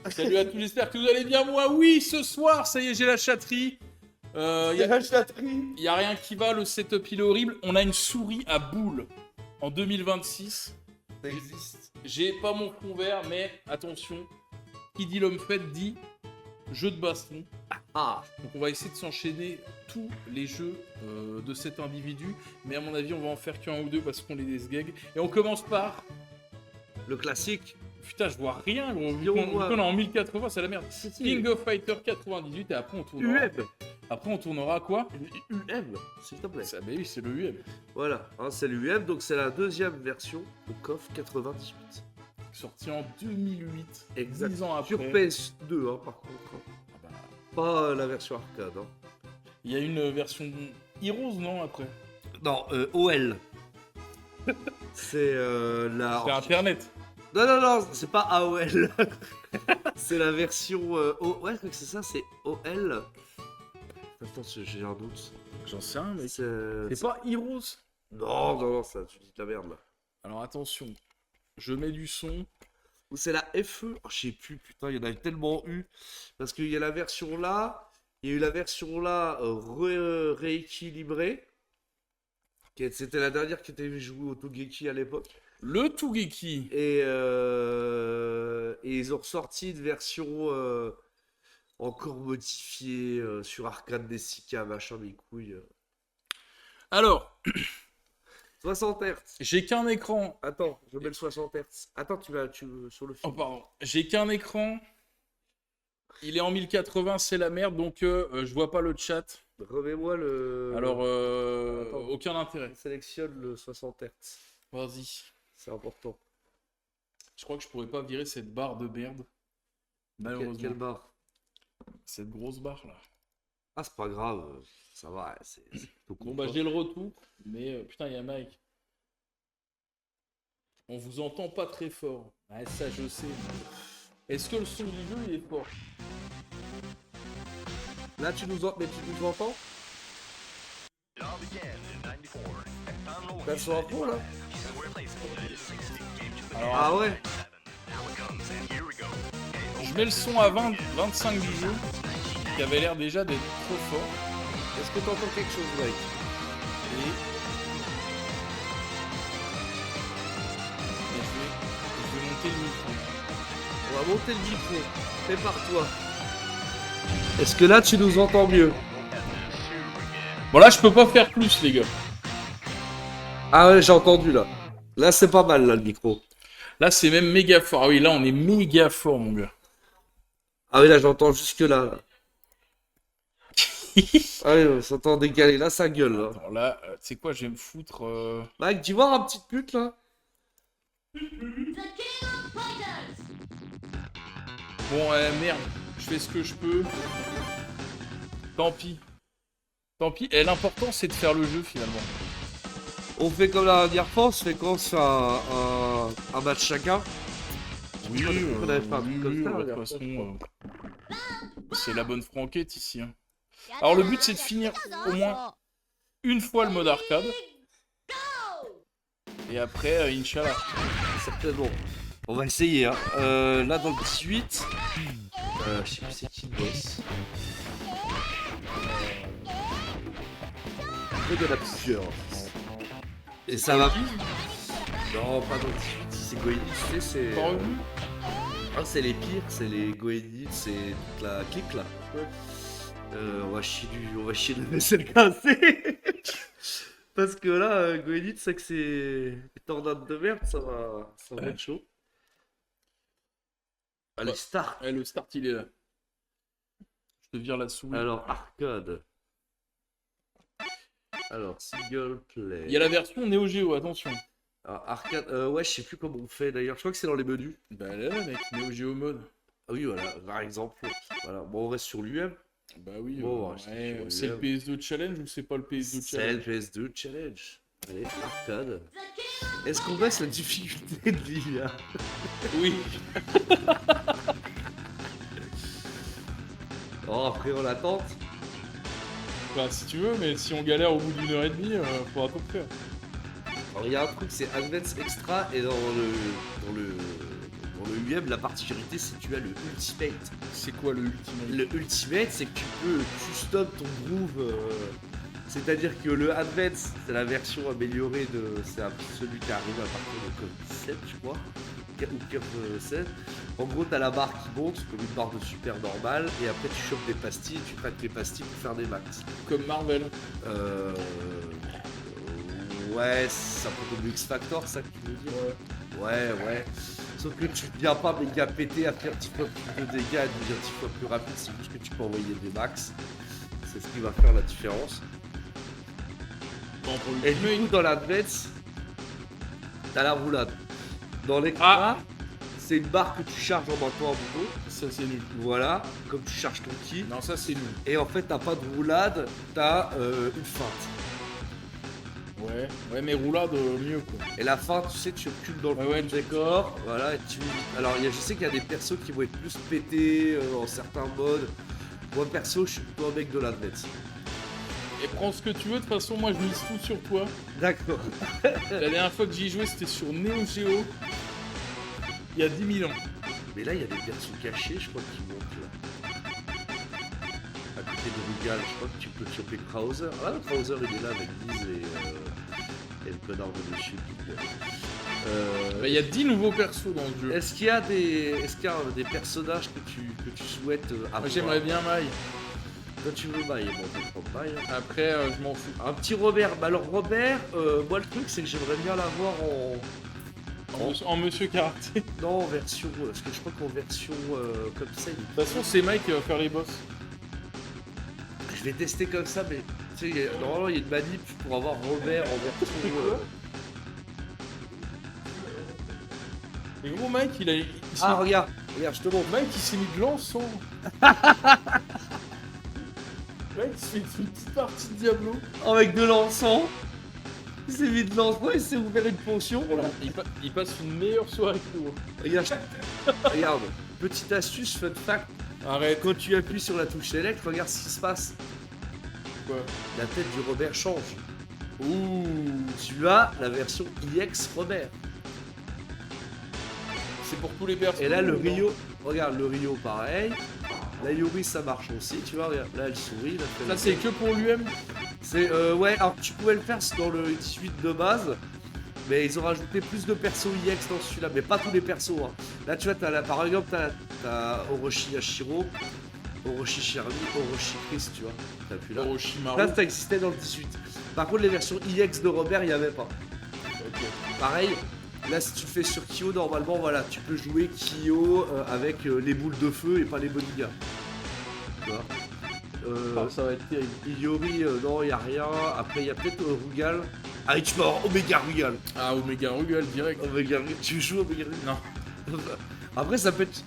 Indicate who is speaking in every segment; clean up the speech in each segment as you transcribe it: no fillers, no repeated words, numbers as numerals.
Speaker 1: Salut à tous, j'espère que vous allez bien. Moi, oui, ce soir, ça y est, j'ai la chatterie. Il n'y a rien qui va, le setup il est horrible. On a une souris à boule en 2026.
Speaker 2: Ça existe.
Speaker 1: J'ai pas mon fond vert, mais attention, qui dit l'homme fait dit jeu de baston. Donc on va essayer de s'enchaîner tous les jeux de cet individu. Mais à mon avis, on va en faire qu'un ou deux parce qu'on est des sgags. Et on commence par...
Speaker 2: Le classique.
Speaker 1: Putain, je vois rien, gros. Vu qu'on est en 1080, c'est la merde. King of Fighter 98 et après on tournera.
Speaker 2: UM.
Speaker 1: Après on tournera quoi?
Speaker 2: UM, s'il te plaît.
Speaker 1: Bah oui, c'est le UM.
Speaker 2: Voilà, hein, c'est le UM, donc c'est la deuxième version de KOF 98.
Speaker 1: Sorti en 2008.
Speaker 2: Exact.
Speaker 1: 10 ans après.
Speaker 2: Sur PS2, hein, par contre.
Speaker 1: Bah,
Speaker 2: Pas la version arcade. Hein.
Speaker 1: il y a une version Heroes, non, après?
Speaker 2: Non, OL. C'est la...
Speaker 1: C'est Internet.
Speaker 2: Non, c'est pas AOL. C'est la version... Ouais, je crois que c'est ça, c'est OL. Attends, j'ai un doute.
Speaker 1: J'en sais rien, mec.
Speaker 2: C'est
Speaker 1: C'est pas Heroes?
Speaker 2: Non, ça, tu dis de la merde, là.
Speaker 1: Alors attention, je mets du son.
Speaker 2: Ou c'est la FE. Oh, je sais plus, putain, il y en a tellement eu. Parce qu'il y a la version là, il y a eu la version là rééquilibrée. C'était la dernière qui était jouée au Togeki à l'époque.
Speaker 1: Le Tougeki.
Speaker 2: Et ils ont ressorti une version encore modifiée sur arcade des 6K, machin, mes couilles.
Speaker 1: Alors,
Speaker 2: 60 Hz.
Speaker 1: j'ai qu'un écran.
Speaker 2: Attends, je mets le 60 Hz. Attends, tu sur le
Speaker 1: Oh,
Speaker 2: film.
Speaker 1: pardon. J'ai qu'un écran. Il est en 1080, c'est la merde, donc je vois pas le chat.
Speaker 2: Remets-moi le.
Speaker 1: Alors,
Speaker 2: Attends.
Speaker 1: aucun intérêt.
Speaker 2: Sélectionne le 60 Hz.
Speaker 1: Vas-y.
Speaker 2: C'est important.
Speaker 1: Je crois que je pourrais pas virer cette barre de merde. Malheureusement.
Speaker 2: Quelle barre?
Speaker 1: Cette grosse barre là.
Speaker 2: Ah, c'est pas grave. Ça va, c'est plutôt
Speaker 1: Bon bah j'ai le retour, mais putain il y a Mike. On vous entend pas très fort. Ouais, ça je sais. Est-ce que le son du jeu il est fort?
Speaker 2: Là, tu nous entends? T'as son info là?
Speaker 1: Alors,
Speaker 2: Ah ouais?
Speaker 1: je mets le son à 25 du jeu, qui avait l'air déjà d'être trop fort.
Speaker 2: Est-ce que t'entends quelque chose, Mike?
Speaker 1: Et je vais monter le micro.
Speaker 2: On va monter le micro. Prépare-toi. Est-ce que là, tu nous entends mieux?
Speaker 1: Bon là je peux pas faire plus les gars.
Speaker 2: Ah ouais, j'ai entendu là. Là, c'est pas mal là, le micro.
Speaker 1: Là c'est même méga fort. Ah oui là on est méga fort mon gars.
Speaker 2: Ah oui, là, j'entends jusque là. Ah oui, on s'entend décaler. Là, ça gueule. Là.
Speaker 1: Alors là, tu sais quoi, je vais me foutre...
Speaker 2: Mike, tu vois un petit pute là?
Speaker 1: Bon, merde, je fais ce que je peux. Tant pis. Tant pis. Et l'important, c'est de faire le jeu, finalement.
Speaker 2: On fait comme la dernière fois, on se fait quand c'est un match chacun.
Speaker 1: Oui,
Speaker 2: on avait fait un truc comme ça,
Speaker 1: de
Speaker 2: la
Speaker 1: toute
Speaker 2: dernière
Speaker 1: façon, c'est la bonne franquette, ici. Hein. Alors, le but, c'est de finir au moins une fois le mode arcade. Et après, Inch'Allah.
Speaker 2: Certainement. On va essayer. Hein. Là, dans le 18, je sais plus c'est qui le boss. fait, il y en a plusieurs. Et ça va. Non, pas dans le 18, c'est Goenitz, tu sais, c'est.
Speaker 1: Pas revenu.
Speaker 2: Ah, c'est les pires, c'est les Goenitz, c'est toute la clique là.
Speaker 1: Ouais.
Speaker 2: On va chier de la vaisselle cassée. Parce que là, Goenitz, c'est que c'est des tornades de merde, ça va être chaud. Allez,
Speaker 1: Ouais.
Speaker 2: start.
Speaker 1: Ouais, le start, il est là. Je te vire la souris.
Speaker 2: Alors, arcade. Alors, single play.
Speaker 1: Il y a la version Neo Geo, attention.
Speaker 2: Alors, arcade, ouais, je sais plus comment on fait d'ailleurs. Je crois que c'est dans les menus.
Speaker 1: Bah là, mec, Neo Geo mode.
Speaker 2: Ah oui, voilà, par exemple. Voilà, bon, on reste sur l'UM.
Speaker 1: Bah oui,
Speaker 2: Bon,
Speaker 1: ouais,
Speaker 2: ouais,
Speaker 1: c'est le PS2 Challenge ou c'est pas le PS2
Speaker 2: C'est le
Speaker 1: Challenge?
Speaker 2: PS2 Challenge. Allez, arcade. Est-ce qu'on baisse la difficulté de l'IA?
Speaker 1: Oui.
Speaker 2: Oh, après, on l'attente.
Speaker 1: Bah si tu veux, mais si on galère au bout d'une heure et demie, faudra tout faire.
Speaker 2: Alors, il y a un truc, c'est Advance Extra, et dans le UM, la particularité, c'est que tu as le Ultimate.
Speaker 1: C'est quoi le Ultimate?
Speaker 2: Le Ultimate, c'est que tu peux custom ton groove. C'est-à-dire que le Advance, c'est la version améliorée de. C'est celui qui est arrivé à partir de Code 17, je crois. Ou Code 7. En gros, t'as la barre qui monte, comme une barre de super normale, et après tu chopes des pastilles, et tu craques les pastilles pour faire des max.
Speaker 1: Comme Marvel.
Speaker 2: Ouais, c'est un peu comme le X-Factor, ça que tu veux dire? Ouais. Sauf que tu viens pas méga pété à faire 10 fois plus de dégâts, à devenir 10 fois plus rapide, c'est juste que tu peux envoyer des max. C'est ce qui va faire la différence.
Speaker 1: Bon, pour
Speaker 2: Et du
Speaker 1: l'Ultimate.
Speaker 2: coup, dans l'Advance, t'as la roulade. Dans l'extra, c'est une barre que tu charges en maintenant un bouton.
Speaker 1: Ça c'est nul.
Speaker 2: Voilà, comme tu charges ton ki.
Speaker 1: Non, ça c'est nul.
Speaker 2: Et en fait, t'as pas de roulade, t'as une feinte.
Speaker 1: Ouais, mais roulade mieux quoi.
Speaker 2: Et la feinte, tu sais, tu recules dans le
Speaker 1: Ouais,
Speaker 2: fond du décor. Voilà, et tu. Alors, je sais qu'il y a des persos qui vont être plus pétés en certains modes. Moi, perso, je suis plutôt un mec de l'Advance.
Speaker 1: Et prends ce que tu veux, de toute façon, moi je mise tout sur toi.
Speaker 2: D'accord.
Speaker 1: La dernière fois que j'y joué, c'était sur Neo Geo. Il y a 10 000 ans.
Speaker 2: Mais là, il y a des persos cachés, je crois, qui montent là. À côté de Rugal, je crois que tu peux choper Krauser. Ah, Krauser, il est là avec Diz et le connard de Monsieur Big.
Speaker 1: Bah, il y a 10 nouveaux persos dans le jeu.
Speaker 2: Est-ce qu'il y a des personnages que tu souhaites avoir?
Speaker 1: Moi j'aimerais bien Mai.
Speaker 2: Toi, tu veux Maï, bon, je vais prendre Maï.
Speaker 1: Après, je m'en fous.
Speaker 2: Un petit Robert. Bah alors, Robert, moi, le truc, c'est que j'aimerais bien l'avoir
Speaker 1: En Monsieur Karaté. De
Speaker 2: Non, en version. Parce que je crois qu'en version comme ça,
Speaker 1: toute façon, c'est Mai qui va faire les boss.
Speaker 2: je vais tester comme ça, mais tu sais, normalement, il y a une manip pour avoir Robert en version.
Speaker 1: Et gros, Mike,
Speaker 2: Ah, regarde, je te montre.
Speaker 1: Mike, il s'est mis de l'encens. Mike, il s'est fait une petite partie de Diablo.
Speaker 2: Avec de l'encens. Il s'est mis de l'encens, il s'est ouvert une potion.
Speaker 1: Il passe une meilleure soirée que nous.
Speaker 2: Regarde, petite astuce, fun fact.
Speaker 1: Arrête.
Speaker 2: Quand tu appuies sur la touche select, regarde ce qui se passe.
Speaker 1: Quoi?
Speaker 2: La tête du Robert change.
Speaker 1: Ouh.
Speaker 2: Tu as la version IX Robert.
Speaker 1: C'est pour tous les persos.
Speaker 2: Et là, le
Speaker 1: ou non?
Speaker 2: Rio, regarde, le Rio, pareil. La Yuri, ça marche aussi, tu vois, regarde, là, elle sourit. Là,
Speaker 1: Ça, c'est que pour l'UM.
Speaker 2: C'est, ouais, alors tu pouvais le faire dans le 18 de base, mais ils ont rajouté plus de persos IX dans celui-là, mais pas tous les persos. Hein. Là, tu vois, par exemple, t'as Orochi Yashiro, Orochi Sherry, Orochi Chris, tu vois. T'as plus là.
Speaker 1: Orochimaru.
Speaker 2: Là, ça existait dans le 18. Par contre, les versions IX de Robert, il n'y avait pas.
Speaker 1: Ok.
Speaker 2: Pareil, là, si tu le fais sur Kyo, normalement, voilà, tu peux jouer Kyo avec les boules de feu et pas les bodyguards. Tu vois.
Speaker 1: Ça va être terrible.
Speaker 2: Iori, non, il a rien. Après, il y a peut-être Rugal. Ah, tu peux avoir Omega Rugal.
Speaker 1: Ah, Omega Rugal direct.
Speaker 2: Omega Rugal. Tu joues Omega Rugal?
Speaker 1: Non.
Speaker 2: Après, ça peut être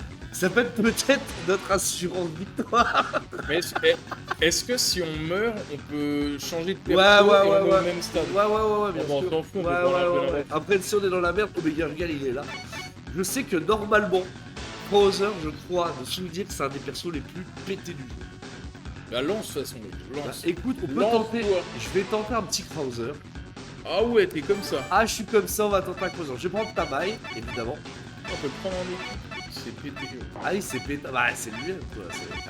Speaker 2: peut-être notre assurance victoire.
Speaker 1: Mais est-ce que si on meurt, on peut changer de perso
Speaker 2: Ouais,
Speaker 1: et on est au même stade?
Speaker 2: Ouais, bien
Speaker 1: Bon,
Speaker 2: sûr.
Speaker 1: on s'en fout, on peut
Speaker 2: Ouais,
Speaker 1: pas rappeler la
Speaker 2: ouais.
Speaker 1: ref.
Speaker 2: Après, si on est dans la merde, Omega Rugal, il est là. Je sais que normalement, Bowser, je crois, de souvenir que c'est un des persos les plus pétés du jeu.
Speaker 1: Bah lance de toute façon, mec.
Speaker 2: Bah,
Speaker 1: Lance.
Speaker 2: écoute, on peut
Speaker 1: Lance-toi.
Speaker 2: tenter. Je vais tenter un petit Krauser.
Speaker 1: Ah ouais, t'es comme ça.
Speaker 2: Ah, je suis comme ça, on va tenter un Krauser. Je vais prendre ta maille, évidemment.
Speaker 1: On peut le prendre en équipe. C'est pété.
Speaker 2: Ah oui, c'est pétard. Bah, c'est lui, quoi.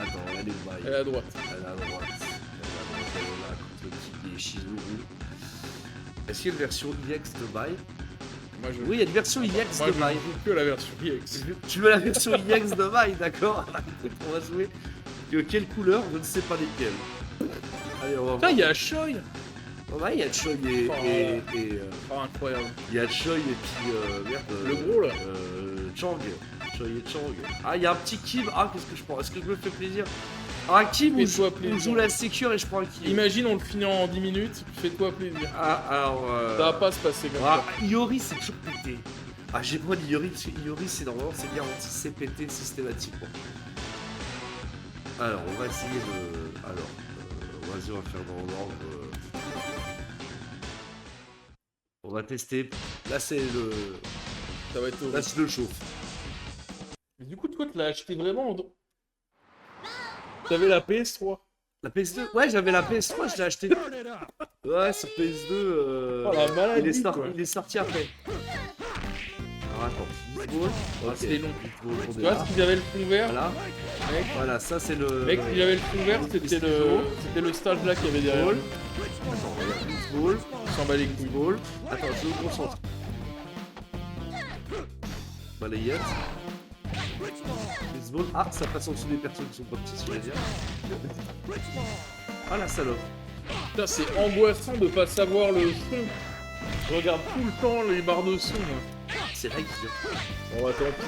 Speaker 2: Attends, elle est où,
Speaker 1: Elle est à droite.
Speaker 2: Elle est à droite. Elle est à droite, elle est là, contre qui est Shizuru. Est-ce qu'il y a une version EX de Mai?
Speaker 1: Moi, je...
Speaker 2: Oui, il y a une version EX
Speaker 1: Moi,
Speaker 2: de
Speaker 1: je
Speaker 2: Mai.
Speaker 1: joue que la version EX.
Speaker 2: Tu veux la version EX de Mai, d'accord? Écoute, on va jouer. Quelle couleur? Je ne sais pas lesquelles. Allez, on va
Speaker 1: Putain,
Speaker 2: voir.
Speaker 1: il y a Choi.
Speaker 2: Oh, ouais, il y a Choi
Speaker 1: Oh, incroyable.
Speaker 2: il y a Choi et puis merde.
Speaker 1: Le gros, là.
Speaker 2: Chang. Choi et Chang. Ah, il y a un petit Kim. Ah, qu'est-ce que je prends? Est-ce que je me fais plaisir? Ah, un Kim où
Speaker 1: Fais-toi
Speaker 2: je
Speaker 1: plaisir.
Speaker 2: joue la sécure et je prends un Kim.
Speaker 1: Imagine, on le finit en 10 minutes. Fais-toi plaisir.
Speaker 2: Ah, alors.
Speaker 1: Ça va pas se passer comme
Speaker 2: Ah,
Speaker 1: ça.
Speaker 2: Iori, c'est toujours pété. Ah, j'ai pas dit Iori parce que Iori, c'est normalement, c'est garanti, c'est pété systématiquement. Alors, on va essayer de. Alors, vas-y, on va faire dans l'ordre. On va tester. Là, c'est le.
Speaker 1: Ça va être
Speaker 2: Là,
Speaker 1: horrible.
Speaker 2: c'est le chauffe.
Speaker 1: Mais du coup, toi, tu l'as acheté vraiment en... T'avais la PS3.
Speaker 2: La PS2? Ouais, j'avais la PS3, je l'ai acheté. Ouais, sur PS2.
Speaker 1: Oh, la maladie,
Speaker 2: il est sorti après. Alors, attends. Beatball.
Speaker 1: Ah, c'était long.
Speaker 2: Beatball, on
Speaker 1: Tu
Speaker 2: est
Speaker 1: vois,
Speaker 2: là.
Speaker 1: s'il avait le fond vert,
Speaker 2: Voilà.
Speaker 1: mec,
Speaker 2: Voilà, ça, c'est le.
Speaker 1: mec, s'il avait le fond vert, c'était le stage là qu'il y avait derrière.
Speaker 2: Beatball. Attends, regarde. Beatball.
Speaker 1: On s'en bat les couilles.
Speaker 2: Ball. Attends, je me concentre. Balayette. Baseball. Ah, ça passe en dessous des personnes qui sont pas petites, je vais dire. Ah, la salope.
Speaker 1: Putain, c'est angoissant de pas savoir le son. Je regarde tout le temps les barres de son. Moi.
Speaker 2: C'est vrai qu'il vient.
Speaker 1: Bon, bah tant pis.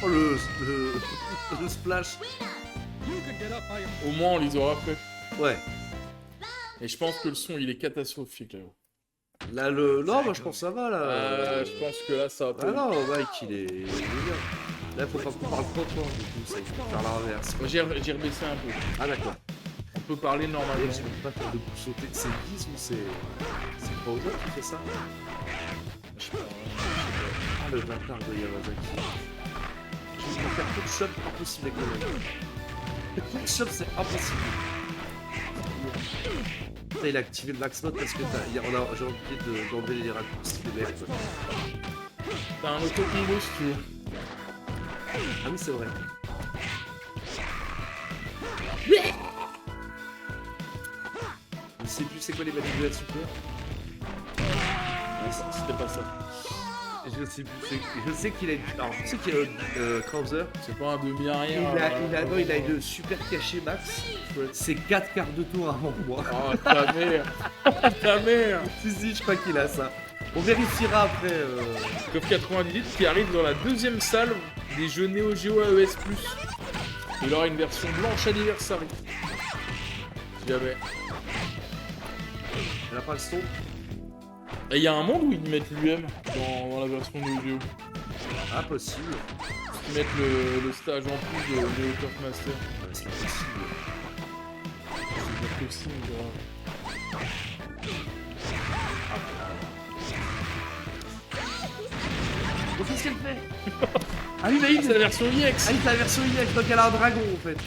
Speaker 2: Oh, le splash.
Speaker 1: Au moins, on les aura fait.
Speaker 2: Ouais.
Speaker 1: Et je pense que le son, il est catastrophique là.
Speaker 2: Là, le. Non, moi, je pense que ça va, là.
Speaker 1: Je pense que là, ça va pas.
Speaker 2: Ah non, Mike, il est bien. Là, faut pas qu'on parle trop fort, du coup, ça, il faut faire l'inverse.
Speaker 1: Moi, j'ai rebaissé un peu.
Speaker 2: Ah, d'accord.
Speaker 1: On peut parler
Speaker 2: Et
Speaker 1: normalement.
Speaker 2: je peux pas faire de coup sauter. C'est Guise ou c'est. C'est Bowser qui fait ça?
Speaker 1: Je sais pas,
Speaker 2: Ah, le bâtard de Yamazaki. Je vais faire coup de shot, impossible avec le même. Le coup de shot, c'est impossible. Putain, il a activé le max mode parce que j'ai oublié d'enlever les raccourcis de merde.
Speaker 1: T'as un auto-combo si tu veux.
Speaker 2: Ah oui, c'est vrai. Je sais plus c'est quoi les manipulations super.
Speaker 1: C'était pas ça.
Speaker 2: Je sais plus. Je sais qu'il a une. Alors, je sais qu'il a Krauser.
Speaker 1: C'est pas un demi-arrière.
Speaker 2: Il a une super cachée max. C'est 4 quarts de tour avant moi.
Speaker 1: Oh ta mère. Ta mère.
Speaker 2: Si, je crois qu'il a ça. On vérifiera après.
Speaker 1: Coff 90 litres qui arrive dans la deuxième salle des jeux Neo Geo AES+. Il aura une version blanche anniversary. Si jamais.
Speaker 2: Elle a pas le son.
Speaker 1: Et il y a un monde où ils mettent l'UM dans la version Neo Geo.
Speaker 2: Impossible.
Speaker 1: Ils mettent le stage en plus de Turf Master.
Speaker 2: Ouais, c'est impossible.
Speaker 1: C'est pas possible, grave.
Speaker 2: Donc qu'est-ce qu'elle fait? Ah oui, mais
Speaker 1: C'est la version EX.
Speaker 2: Ah oui, c'est la version IX, donc elle a un dragon en fait.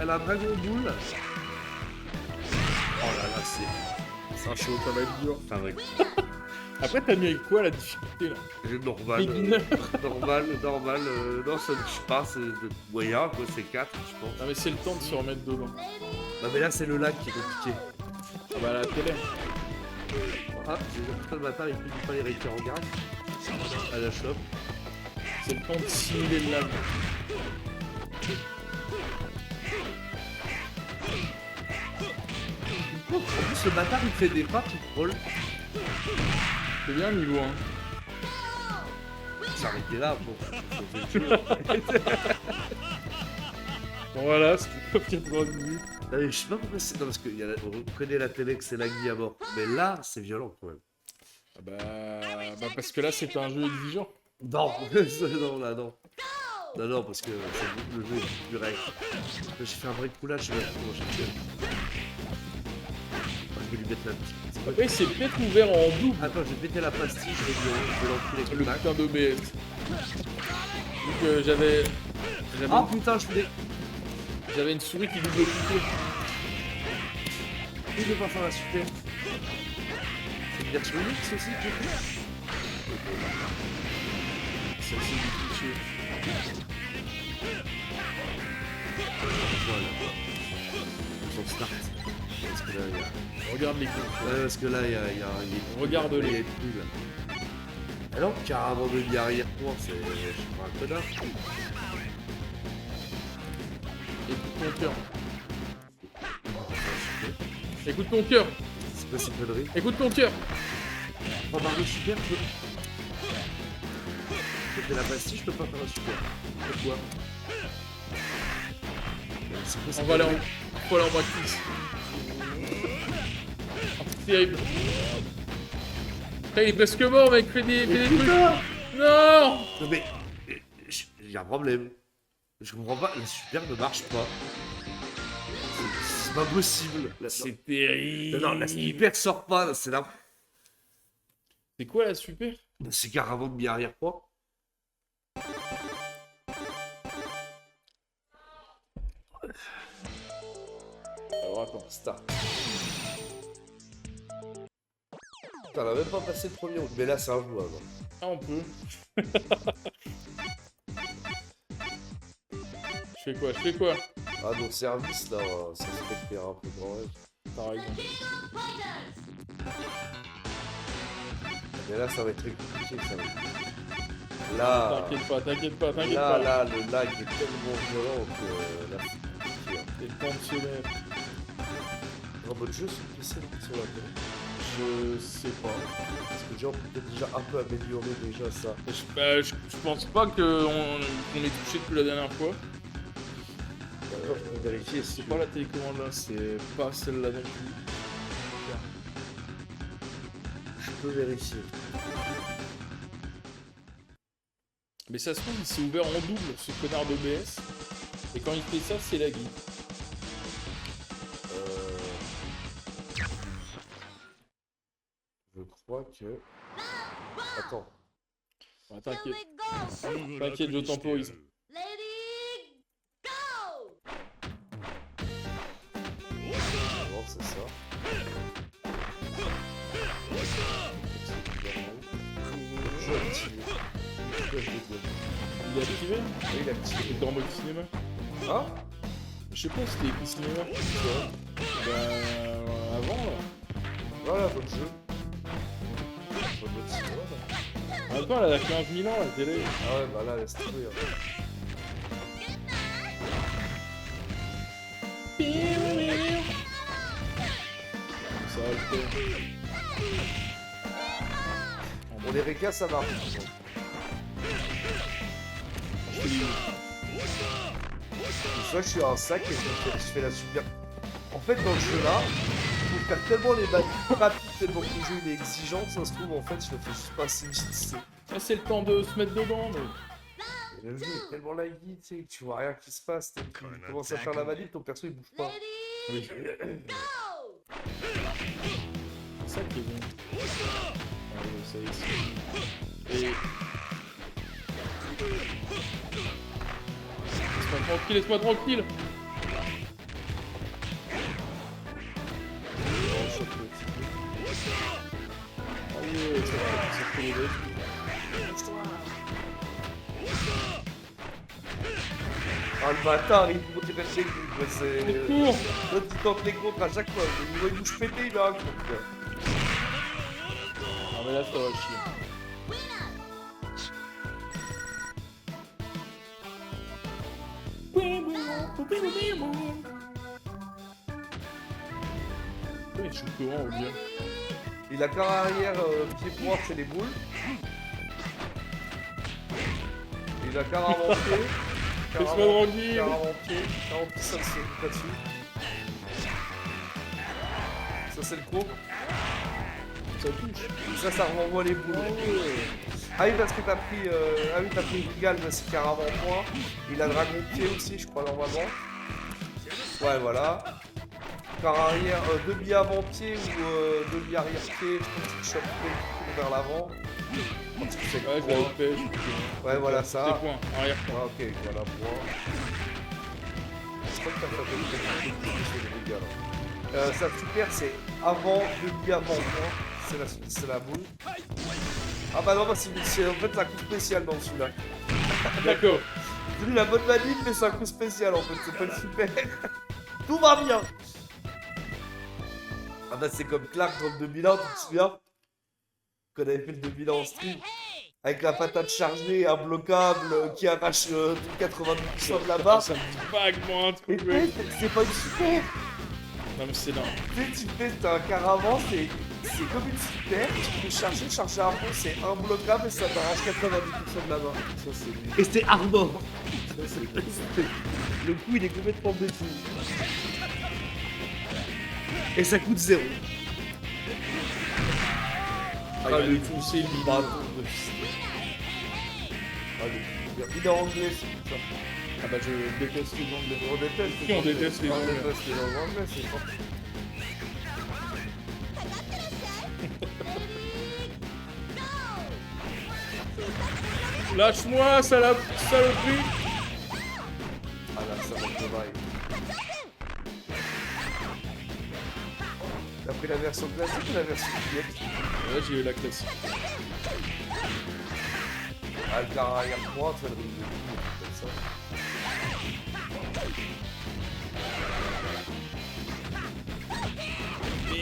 Speaker 2: Elle a un dragon boule. Oh là là, c'est
Speaker 1: un chaud, ça va être dur.
Speaker 2: Enfin, ouais.
Speaker 1: Après, t'as mis avec quoi la difficulté là?
Speaker 2: Normal.
Speaker 1: Beginner.
Speaker 2: Normal. Non, ça ne sais pas, c'est de moyen, quoi, c'est 4, je pense.
Speaker 1: Non mais c'est le temps de se remettre dedans.
Speaker 2: Non, mais là, c'est le lac qui est compliqué.
Speaker 1: Ah bah la télé.
Speaker 2: Ah, j'ai le matin, il peut pas les récupérer en garde. À la shop.
Speaker 1: C'est le temps de simuler le lave.
Speaker 2: En plus, le bâtard, il fait des pas qui roll.
Speaker 1: C'est bien le niveau 1.
Speaker 2: S'arrêter là, bon.
Speaker 1: Bon voilà, c'était Coff 90 minutes.
Speaker 2: Non, mais je sais pas pourquoi c'est. Non, parce qu'on connaît la télé que c'est laggy à mort. Mais là, c'est violent quand même.
Speaker 1: Ah bah parce que là c'est un jeu exigeant.
Speaker 2: Non, non, là, non. Non, parce que le jeu est plus règle. J'ai fait un vrai coulage, je vais comment j'ai fait. Je vais lui mettre la petite.
Speaker 1: Après c'est peut-être ouvert en double.
Speaker 2: Attends, je vais péter la pastille, je vais l'enculer avec
Speaker 1: Le
Speaker 2: le Mac.
Speaker 1: putain d'OBS. Donc j'avais
Speaker 2: Oh putain,
Speaker 1: j'avais une souris qui double cliquait.
Speaker 2: je vais pas faire la super. C'est une version Unix aussi que j'ai fait.
Speaker 1: C'est assez difficile.
Speaker 2: Voilà. Son start. que là, il y a...
Speaker 1: Regarde les comptes.
Speaker 2: Ouais, parce que là, il y a...
Speaker 1: Regarde-les.
Speaker 2: Il y a des trucs, là. Alors, carrément demi-arrière pour, c'est... Je suis pas un connard.
Speaker 1: Écoute ton cœur. Écoute ton cœur.
Speaker 2: C'est quoi ces conneries?
Speaker 1: Écoute ton cœur.
Speaker 2: Oh, Mario Super, je fais la pastille, je peux pas faire un super. Pourquoi? C'est quoi,
Speaker 1: On va aller en practice. Oh, c'est terrible. Putain, il est presque mort, mec. Fais des trucs. Non.
Speaker 2: Non mais... Il y a un problème. Je comprends pas, la super ne marche pas. C'est pas possible.
Speaker 1: C'est terrible.
Speaker 2: Non, la super sort pas, c'est là.
Speaker 1: C'est quoi la super?
Speaker 2: C'est carrément de mi-arrière point.
Speaker 1: Alors attends.
Speaker 2: Start. Putain, on a même pas passé le premier round. Mais là, c'est injouable.
Speaker 1: Ah, on peut. Je fais quoi?
Speaker 2: Ah, donc service, là, ça se fait faire un peu grand rêve.
Speaker 1: T'as raison.
Speaker 2: Mais là, ça va être très compliqué, ça va. Là...
Speaker 1: T'inquiète pas.
Speaker 2: Là, le lag est tellement violent que... là, c'est compliqué. Hein.
Speaker 1: C'est le temps de se mettre.
Speaker 2: En mode jeu, sur PC, sur la télé.
Speaker 1: Je sais pas.
Speaker 2: Parce que déjà, on peut peut-être déjà un peu améliorer déjà ça.
Speaker 1: Je pense pas qu'on ait touché depuis la dernière fois.
Speaker 2: D'accord, je peux vérifier si
Speaker 1: C'est pas la télécommande là, c'est pas celle-là non plus.
Speaker 2: je peux vérifier.
Speaker 1: Mais ça se trouve, il s'est ouvert en double ce connard d'OBS. Et quand il fait ça, c'est la guide.
Speaker 2: Je crois que... Attends.
Speaker 1: Ouais, t'inquiète, je temporise.
Speaker 2: Non, c'est ça. Je vais activer.
Speaker 1: Il est activé?
Speaker 2: Oui, il a activé.
Speaker 1: Il est en mode cinéma.
Speaker 2: Hein?
Speaker 1: Je sais pas si c'était écrit cinéma. Bah, avant là.
Speaker 2: Voilà, votre jeu. Votre cinéma, là.
Speaker 1: Attends, elle a 15 000 ans la télé.
Speaker 2: Ah ouais, bah là, laisse tomber. Hein.
Speaker 1: Ça va le faire.
Speaker 2: Pour les récas, ça marche. Soit je suis un sac et je fais la super. En fait, dans le jeu là, je trouve qu'il y a tellement les balles rapides, tellement que le jeu il est exigeant, ça se trouve en fait, je le fais juste pas assez vite.
Speaker 1: Ah, c'est le temps de se mettre dedans, mais.
Speaker 2: Et le jeu est tellement laggy, tu sais, que tu vois rien qui se passe, tu commences à faire la manip, ton perso il bouge pas.
Speaker 1: Oui. C'est ça qui est bon. Ah oui, ça y est. Et. Laisse-moi tranquille. Ah ouais, ça fait les deux.
Speaker 2: Ah le bâtard, il faut tirer chez lui, quoi, c'est...
Speaker 1: Cours.
Speaker 2: L'autre il tente les contres à chaque fois, le niveau il bouge pété, il met un contre, quoi.
Speaker 1: Ah mais là ça va chier. Ouais, il joue comment au bien?
Speaker 2: Il a carré arrière, pied droit, c'est les boules. Il a carré avant pied.
Speaker 1: Laisse-moi tranquille.
Speaker 2: Carré avant pied, carré avant pied, ça c'est là-dessus. Ça c'est le coup.
Speaker 1: Ça touche.
Speaker 2: Ça renvoie les boules. Ah oui, parce que t'as pris, t'as pris Rigal, mais c'est carré avant point. Il a dragon pied aussi, je crois, normalement. Ouais, voilà. Car arrière, demi avant-pied ou demi arrière-pied, je pense que tu chopes vers l'avant.
Speaker 1: Ouais, je l'avais fait, je
Speaker 2: Ouais, voilà ça.
Speaker 1: C'est point, arrière point.
Speaker 2: Ah, ok, voilà, point. Je crois que t'as fait le truc sur les ça super, c'est avant, demi avant point. C'est la boule. Ah bah non, bah c'est en fait un coup spécial dans celui-là.
Speaker 1: D'accord.
Speaker 2: J'ai vu la bonne manip, mais c'est un coup spécial en fait, c'est pas le super. Tout va bien. Ah bah c'est comme Clark dans le 2001, tu te souviens? Qu'on avait fait le 2001 en stream. Avec la patate chargée, imbloquable, qui arrache 90% de la barre.
Speaker 1: Ça me dit vaguement un
Speaker 2: Et
Speaker 1: truc, mec.
Speaker 2: c'est pas une super.
Speaker 1: Non, mais c'est dingue.
Speaker 2: Tu sais, tu fais, t'as un caravan, c'est comme une super. Tu peux charger un peu, c'est imbloquable et ça t'arrache 90% de la barre.
Speaker 1: Ça, c'est
Speaker 2: Et c'est Armor. Le coup, il est complètement défini. Et ça coûte 0.
Speaker 1: Ah, il va défoncer le
Speaker 2: bâton
Speaker 1: bâton.
Speaker 2: de il est anglais, c'est tout ça.
Speaker 1: Ah bah, je déteste les anglais.
Speaker 2: On déteste
Speaker 1: Qui on déteste les
Speaker 2: On
Speaker 1: anglais.
Speaker 2: déteste les anglais, c'est fort.
Speaker 1: Lâche-moi, saloperie.
Speaker 2: Ah là, ça va être dommage. T'as pris la version classique ou la version DX?
Speaker 1: Ouais, j'ai eu la classique.
Speaker 2: Ah, le car arrière droit, tu fais le ring de coup, comme ça.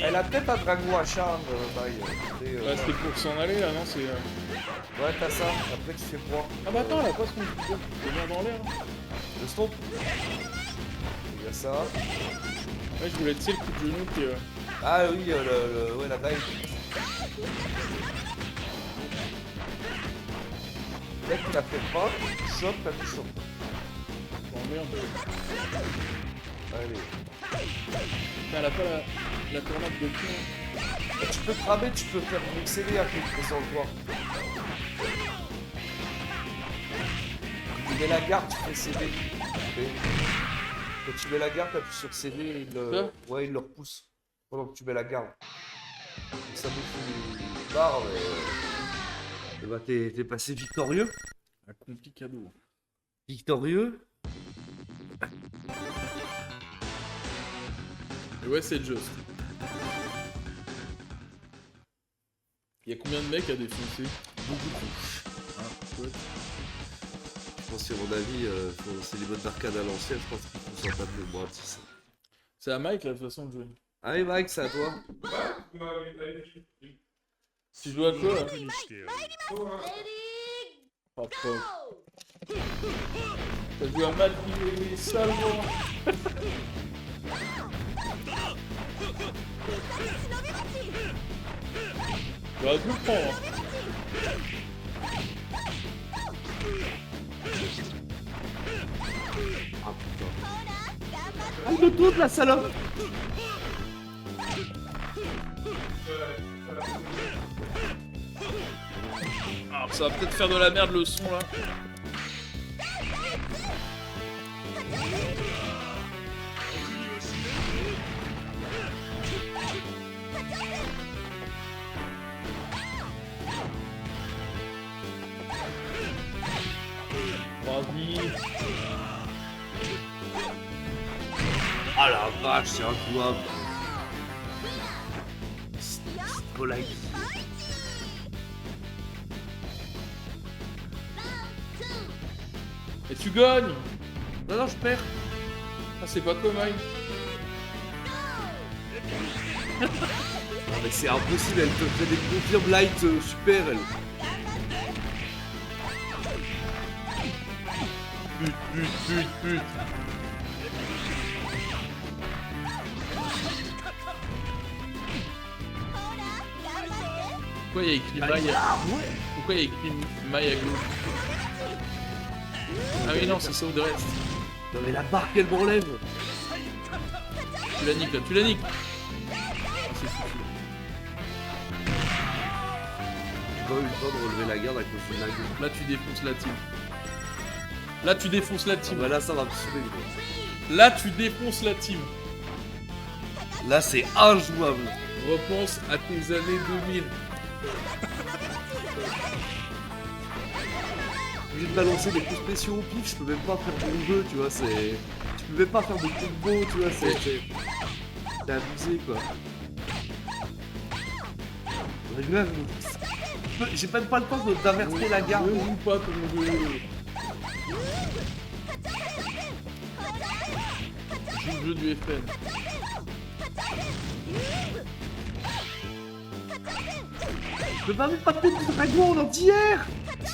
Speaker 2: Elle a peut-être un dragon à charme, Maï.
Speaker 1: Ouais, c'était pour s'en aller, là, non? C'est...
Speaker 2: Ouais, t'as ça, après tu fais point.
Speaker 1: Ah bah attends, là, passe mon coup. C'est bien dans l'air.
Speaker 2: Le stomp. Il y a ça.
Speaker 1: Ouais, je voulais te le coup de genou qui...
Speaker 2: Ah oui, ouais, la taille. Mec, il a fait pas, choc, t'as tout choc.
Speaker 1: Oh merde.
Speaker 2: Allez.
Speaker 1: Elle a pas la tornade de cul.
Speaker 2: Et tu peux cramer, tu peux faire accélérer après tu fais ça le voir. Tu mets la garde, tu fais céder. Quand tu mets la garde, t'appuies sur céder, ouais, il le repousse. Pendant que tu mets la garde. Donc ça bouffe une barre, mais... bah t'es passé victorieux.
Speaker 1: Un complicado.
Speaker 2: Victorieux.
Speaker 1: Et ouais, c'est juste. Il y a combien de mecs à défoncer?
Speaker 2: Beaucoup trop.
Speaker 1: Ah, ouais.
Speaker 2: Je pense qu'à mon avis, c'est les modes d'arcade à l'ancienne, je pense qu'ils font s'en taper moins, tu sais.
Speaker 1: C'est à Mike, là, de toute façon, de jouer.
Speaker 2: Allez Mike, c'est à toi.
Speaker 1: Tu joues à quoi, là? Oh, fuck. T'as joué à Matt, il est sale, moi. Tu vas tout prendre.
Speaker 2: Ah putain. Ah, il me tourne la salope.
Speaker 1: Ah, ça va peut-être faire de la merde le son là. Vas-y.
Speaker 2: Ah la vache, c'est injouable. Polite.
Speaker 1: Et tu gagnes. Non, non, je perds. Ah, c'est pas comme Mike.
Speaker 2: Non mais c'est impossible, elle te fait des confirmes light super, elle.
Speaker 1: Pute. Pourquoi il y a écrit Maï à... Pourquoi il y a écrit Maï à gauche? Ah oui, non, c'est ça de reste.
Speaker 2: Non mais la barre qu'elle m'enlève.
Speaker 1: Tu la niques là, tu la niques. Ah, c'est foutu.
Speaker 2: J'ai pas eu le temps de relever la garde à cause de la gueule.
Speaker 1: Là, tu défonces la team. Là, tu défonces la
Speaker 2: Ah
Speaker 1: team.
Speaker 2: bah là ça va me saouler gros.
Speaker 1: Là, tu défonces la team.
Speaker 2: Là c'est injouable.
Speaker 1: Repense à tes années 2000.
Speaker 2: J'ai de balancer des coups spéciaux au pif, je peux même pas faire mon jeu, tu vois, c'est... Tu peux même pas faire de combo, tu vois, c'est abusé, quoi. Regarde, j'ai même pas le temps d'inverser la garde.
Speaker 1: Ne joue pas ton jeu. Joue le jeu du FN.
Speaker 2: Je peux pas mettre pas de tête de dragon en anti-air.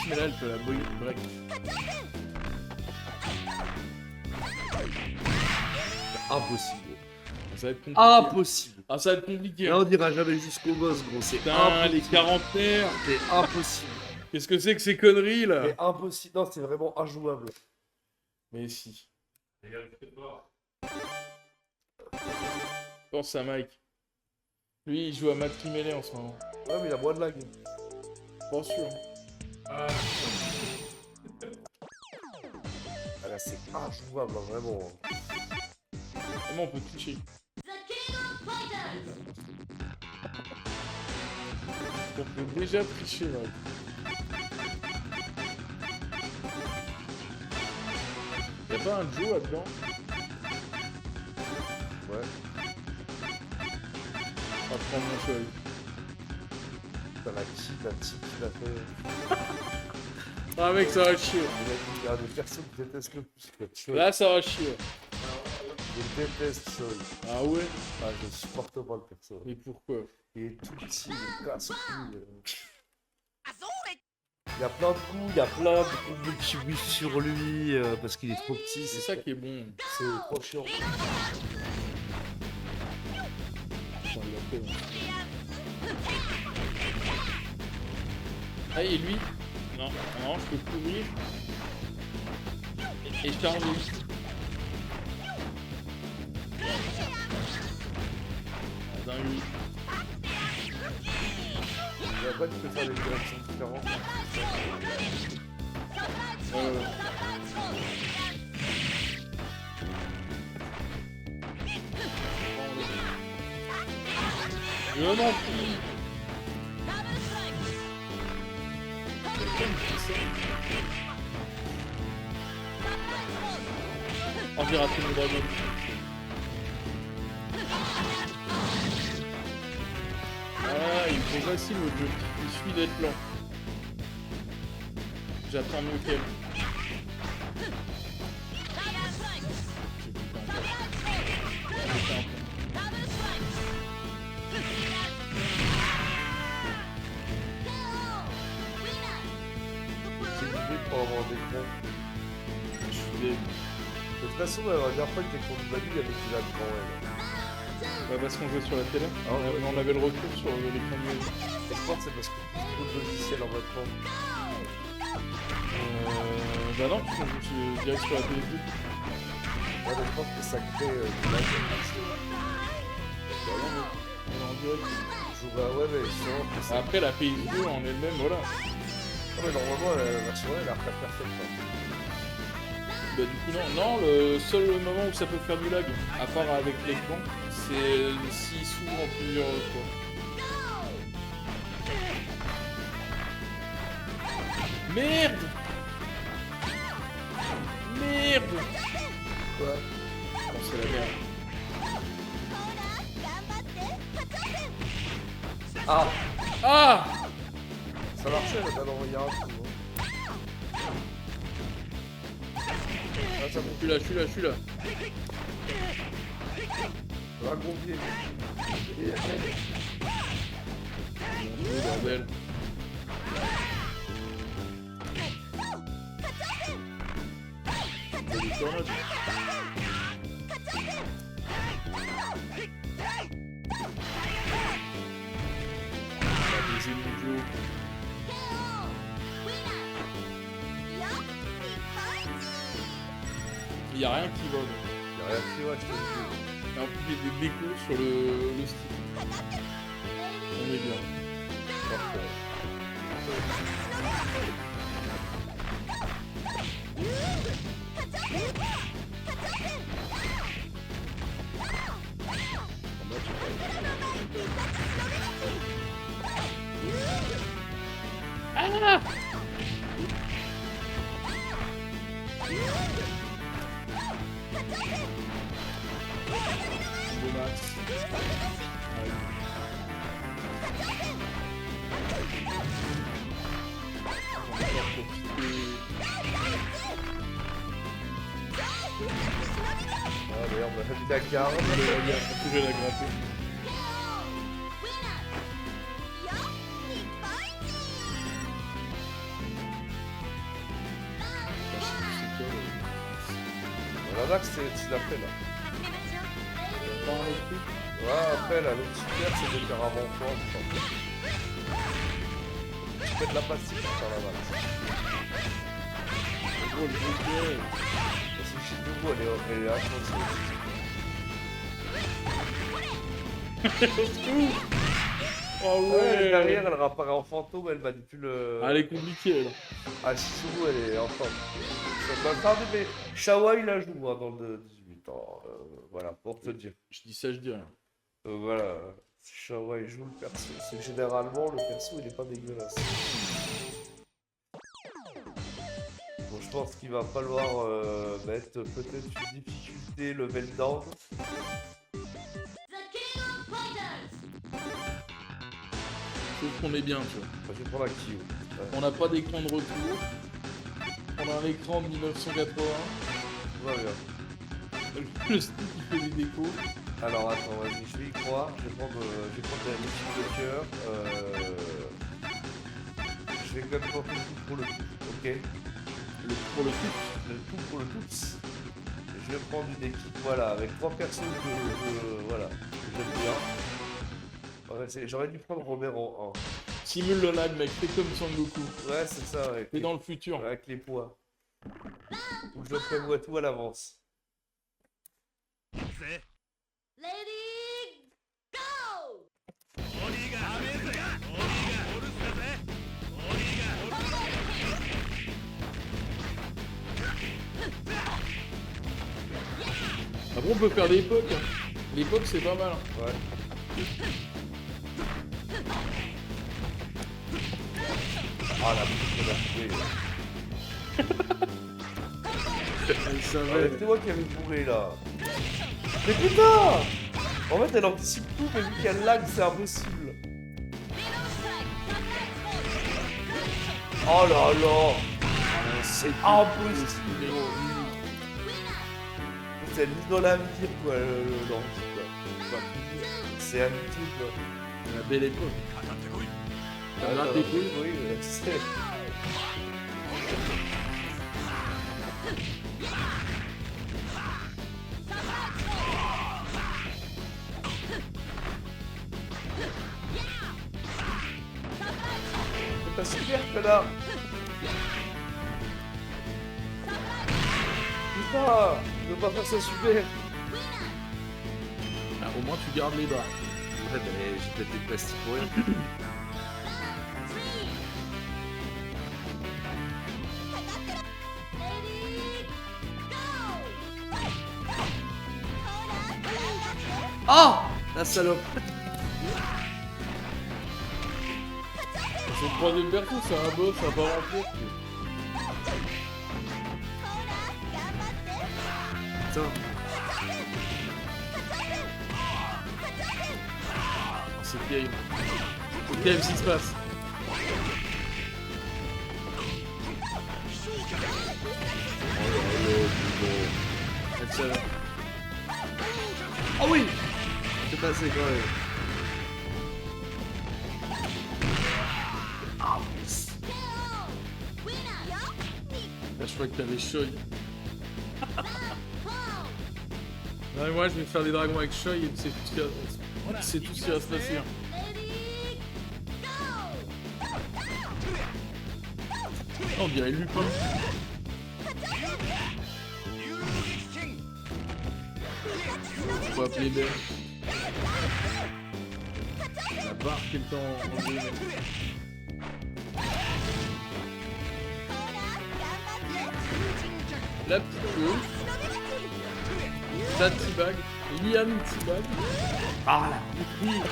Speaker 1: Mais là, elle peut la break.
Speaker 2: Impossible.
Speaker 1: Ça va être compliqué.
Speaker 2: Impossible.
Speaker 1: Ah, ça va être compliqué.
Speaker 2: Là, on ira jamais jusqu'au boss, gros. C'est
Speaker 1: Putain, les
Speaker 2: impossible.
Speaker 1: quarantenaires.
Speaker 2: C'est impossible.
Speaker 1: Qu'est-ce que c'est que ces conneries, là?
Speaker 2: C'est impossible. Non, c'est vraiment injouable.
Speaker 1: Mais si. Pense à Mike. Lui, il joue à Matt Kimele en ce moment.
Speaker 2: Ouais, mais il y a moins de lag.
Speaker 1: Pas sûr.
Speaker 2: Ah là, c'est injouable, hein, vraiment.
Speaker 1: Comment on peut toucher? On peut déjà tricher, là. Y'a pas un Joe là-dedans?
Speaker 2: Ouais.
Speaker 1: On va prendre mon cheval.
Speaker 2: Putain, la type qu'il a fait.
Speaker 1: Ah mec, ça va chier.
Speaker 2: Il y a des personnes qui détestent le plus. Quoi. Choi.
Speaker 1: Là, ça va chier.
Speaker 2: Je déteste Choi.
Speaker 1: Ah ouais?
Speaker 2: Ah, je supporte pas le perso.
Speaker 1: Mais pourquoi?
Speaker 2: Il est tout petit, il casse tout. Il y a plein de coups, il y a plein de coups qui jouent sur lui parce qu'il est trop petit.
Speaker 1: C'est ça qui est bon.
Speaker 2: C'est trop chiant.
Speaker 1: Putain, il a fait, hein. Ah, et lui? Non, non, je peux couvrir. Et charger. Ah, dingue.
Speaker 2: Et après, tu peux faire des directions différentes.
Speaker 1: Je m'en prie. Oh, j'ai raté mon dragon. Ah, il est trop facile le jeu. Il suffit d'être lent. J'attends mieux qu'elle.
Speaker 2: C'est l'idée pour avoir des grands.
Speaker 1: Je suis des...
Speaker 2: De toute façon, la dernière fois que t'es contre Manu, il y avait déjà le grand elle.
Speaker 1: Bah parce qu'on jouait sur la télé.
Speaker 2: Ah, ouais.
Speaker 1: On avait le retour sur l'écran de jeu.
Speaker 2: Et je pense que c'est parce que tu trouves trop de logiciels en même temps.
Speaker 1: Bah non, parce qu'on joue direct sur la télé.
Speaker 2: Ouais, mais je pense que ça crée du lag.
Speaker 1: Bah non, mais on est en direct.
Speaker 2: Ouais, mais sûrement que ça.
Speaker 1: Après, la PS2 en elle-même, voilà.
Speaker 2: Non, mais normalement, la version elle a l'air pas parfaite. Hein.
Speaker 1: Bah du coup, non. Non, le seul moment où ça peut faire du lag, à part avec l'écran, c'est s'il s'ouvre en plusieurs fois. Merde! Merde!
Speaker 2: Quoi?
Speaker 1: Bon, c'est la merde.
Speaker 2: Ah!
Speaker 1: Ah!
Speaker 2: Ça marchait, là, bah non, il y a un trou. Hein. Ah, ça monte.
Speaker 1: Je suis là.
Speaker 2: Dragon pied.
Speaker 1: Oh, bordel. Il y a des tornades. Ah, des émojis. Il y a rien qui vole.
Speaker 2: Il y a rien qui va, je te le dis.
Speaker 1: Et en plus, il y a des décos sur le stick. On est bien.
Speaker 2: Parfait.
Speaker 1: Ah!
Speaker 2: Ah, d'ailleurs, on a fait Dakar.
Speaker 1: Il y a un peu de la gratter.
Speaker 3: Relax, c'est d'après là. Ouais, après là, l'autre super, c'est de faire avant quoi. Tu fais de la pastille pour faire la valse.
Speaker 1: Oh, le jeu.
Speaker 3: Parce que chez nous, elle est accrochée.
Speaker 1: Oh
Speaker 3: Ouais,
Speaker 1: ouais.
Speaker 3: derrière, elle réapparaît en fantôme, elle manipule.
Speaker 1: Ah, elle est compliquée là.
Speaker 3: Ah, Shizuru, elle est en forme. Ça m'a tardé, mais Shawa, il la joue hein, dans le 18 ans. Voilà, pour te dire.
Speaker 1: Je dis ça, je dis rien.
Speaker 3: Voilà, Shawa, il joue le perso. C'est que généralement, le perso, il est pas dégueulasse. Bon, je pense qu'il va falloir mettre peut-être une difficulté level down.
Speaker 1: Je trouve qu'on est bien, tu vois.
Speaker 3: Enfin, je vais prendre un Kyo. Ouais.
Speaker 1: On n'a pas d'écran de retour. On a un écran de 1980.
Speaker 3: Tout va bien.
Speaker 1: Le stick qui fait des décos.
Speaker 3: Alors attends, vas-y, je vais y croire. Je vais prendre les types de cœur. Je vais quand même tenter le tout pour le tout. Ok.
Speaker 1: Pour le coup.
Speaker 3: Le tout pour le tout. Je vais prendre une équipe, voilà, avec 3 persos voilà, que j'aime bien. Ouais, j'aurais dû prendre Romero en 1.
Speaker 1: Simule le lag, mec. Fais comme Son Goku.
Speaker 3: Ouais, c'est ça, avec
Speaker 1: T'es dans le futur.
Speaker 3: avec les poids. Donc je prévois tout à l'avance.
Speaker 4: Lady, go!
Speaker 1: Après, on peut faire l'époque. L'époque, c'est pas mal.
Speaker 3: Ouais. Ah la boucle de la poupée. C'est moi qui avais bourré là. Mais putain! En fait, elle anticipe tout, mais vu qu'elle lag, c'est impossible. Oh là là! C'est impossible! C'est dans l'avenir, quoi, l'anti, quoi. C'est inutile, quoi.
Speaker 1: La belle époque. T'as
Speaker 3: Ah,
Speaker 1: raté quoi?
Speaker 3: oui, c'est... C'est pas super, connard! Putain! Je veux pas faire ça super!
Speaker 1: Ah, au moins, tu gardes les bras.
Speaker 2: Ouais, mais j'ai pété le plastique pour rien. Oh! La salope!
Speaker 1: Son troisième perso, c'est un boss à part entière.
Speaker 2: Putain.
Speaker 1: Oh, c'est terrible. C'est terrible ce qui se passe. Elle se lève.
Speaker 2: Oh oui! C'est passé quand même.
Speaker 1: Là, je crois que t'avais Choi. Ouais, moi, je vais faire des dragons avec Choi et c'est tout ce qui va se passer. Hein. Oh, on dirait Lupin. Faut appeler Ben. La barre qui est le temps en jeu. La petite chose. Ça T-Bag. Liam T-Bag.
Speaker 2: Ah la bouteille!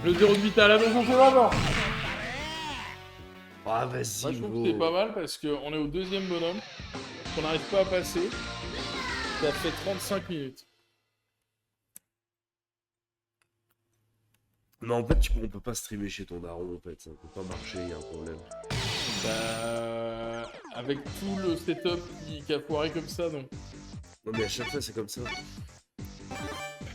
Speaker 1: Le 0 de vital, attention, c'est vraiment.
Speaker 2: Ah
Speaker 1: Moi,
Speaker 2: vas-y,
Speaker 1: je trouve
Speaker 2: gros.
Speaker 1: que c'est pas mal parce qu'on est au deuxième bonhomme. Qu'on n'arrive pas à passer. Ça fait 35 minutes.
Speaker 2: Mais en fait, on peut pas streamer chez ton daron, en fait. Ça peut pas marcher, y a un problème.
Speaker 1: Bah, avec tout le setup qui a foiré comme ça, non.
Speaker 2: Non mais à chaque fois, c'est comme ça.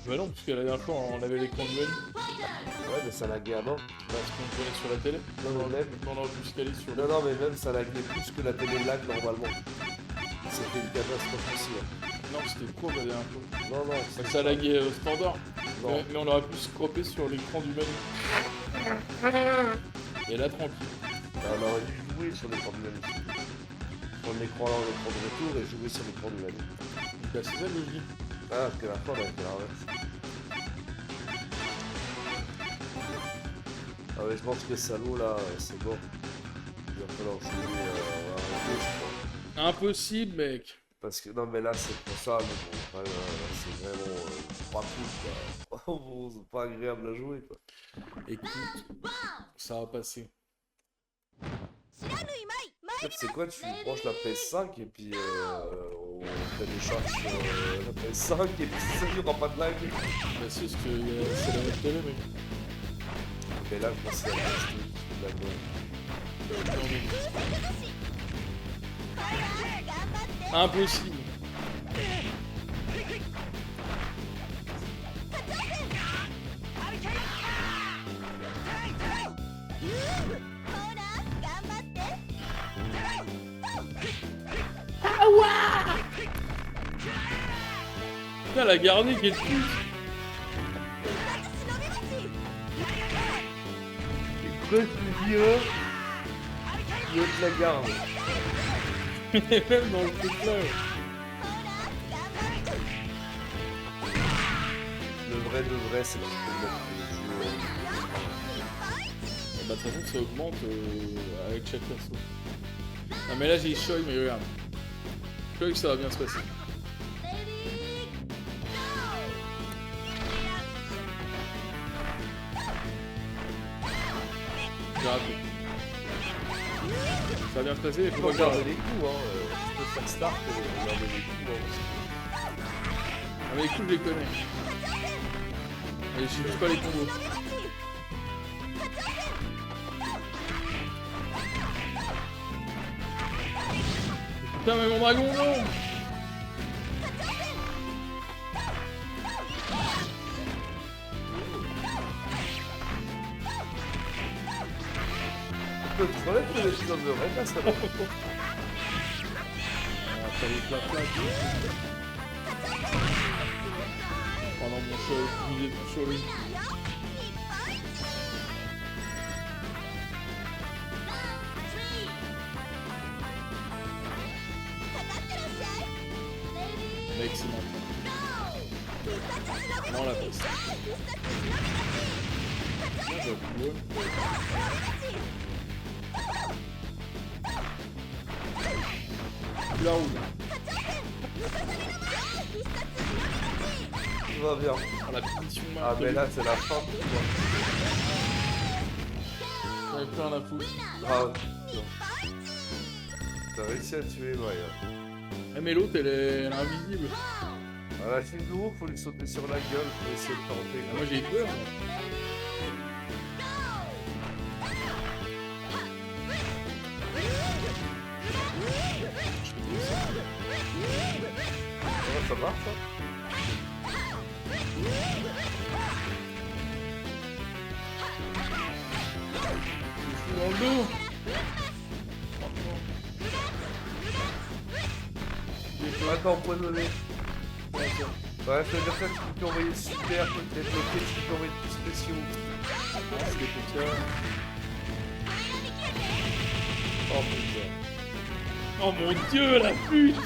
Speaker 1: Bah non, parce que la dernière fois, on avait l'écran de Wayne.
Speaker 3: Ouais, mais ça laguait avant.
Speaker 1: Parce qu'on le connaît sur la télé.
Speaker 3: Non, mais même.
Speaker 1: On aurait pu se caler sur le...
Speaker 3: Non, non, mais même ça laguait plus que la télé lag normalement. C'était une catastrophe aussi. Hein.
Speaker 1: Non, c'était court la dernière fois.
Speaker 3: Non, non.
Speaker 1: Bah, ça laguait standard.
Speaker 3: Non.
Speaker 1: Mais on aurait pu se cropper sur l'écran du menu. Et là, tranquille.
Speaker 3: On aurait dû jouer sur l'écran du menu. Prendre l'écran là, l'écran de retour et jouer sur l'écran du menu.
Speaker 1: Bah, c'est ça que je dis.
Speaker 3: Ah, parce que la fin, on a fait l'inverse. Ah ouais, je pense que salaud là, c'est bon. Il va falloir jouer à gauche, je crois.
Speaker 1: Impossible, mec.
Speaker 3: Parce que non, mais là c'est pour ça, mais bon, c'est vraiment 3 coups quoi. C'est pas agréable à jouer quoi.
Speaker 1: Écoute, ça va passer.
Speaker 3: En fait, c'est quoi, tu branches la PS5 et puis on télécharge sur la PS5 et puis ça il n'y aura pas de lag.
Speaker 1: Bah, c'est ce que c'est la même télé, mec.
Speaker 3: Mais là, je pense que c'est la bonne.
Speaker 1: Impossible. Putain, la garnie qui est de plus.
Speaker 3: Pourquoi tu dis il y a de la garde.
Speaker 1: Et même dans le truc là.
Speaker 3: Le vrai de vrai, c'est que tu peux mettre le jeu.
Speaker 1: Bah, de toute façon, ça augmente avec chaque perso. Non, mais là, j'ai Choi, mais regarde. Choi, ça va bien se passer. J'ai raté. Ça va bien se passer, il
Speaker 3: Tu
Speaker 1: faut
Speaker 3: peux
Speaker 1: pas
Speaker 3: regarder
Speaker 1: garder.
Speaker 3: les coups, hein. Tu peux faire start et regarder les coups. Hein.
Speaker 1: Ah, mais les coups, je les connais. Et je sais juste pas les combos. Putain, mais mon dragon, non!
Speaker 3: Tu peux te relève que les choses de vrai, là, ça va.
Speaker 1: Après les plats pendant mon show, il est sur lui. Mec, c'est maintenant. Non, la passe. Moi, j'avoue. La roule.
Speaker 3: Tout va bien.
Speaker 1: Ah, la punition,
Speaker 3: Ah, mais là, c'est la fin pour toi.
Speaker 1: j'avais plus rien à foutre.
Speaker 3: Bravo. T'as réussi à tuer Maya.
Speaker 1: Ah, mais l'autre, elle est invisible.
Speaker 3: À la fin de l'eau, faut lui sauter sur la gueule pour essayer de tenter.
Speaker 1: Ah, moi, j'ai peur. Moi.
Speaker 3: Ça marche, hein.
Speaker 1: Dans le dos.
Speaker 3: Attends, empoisonné. Ouais, ça veut dire que tu peux envoyer super, peut-être bloqué, tu peux envoyer des spéciaux.
Speaker 1: Ah, c'est des trucs ça.
Speaker 3: Oh putain.
Speaker 1: Oh mon dieu, la pute.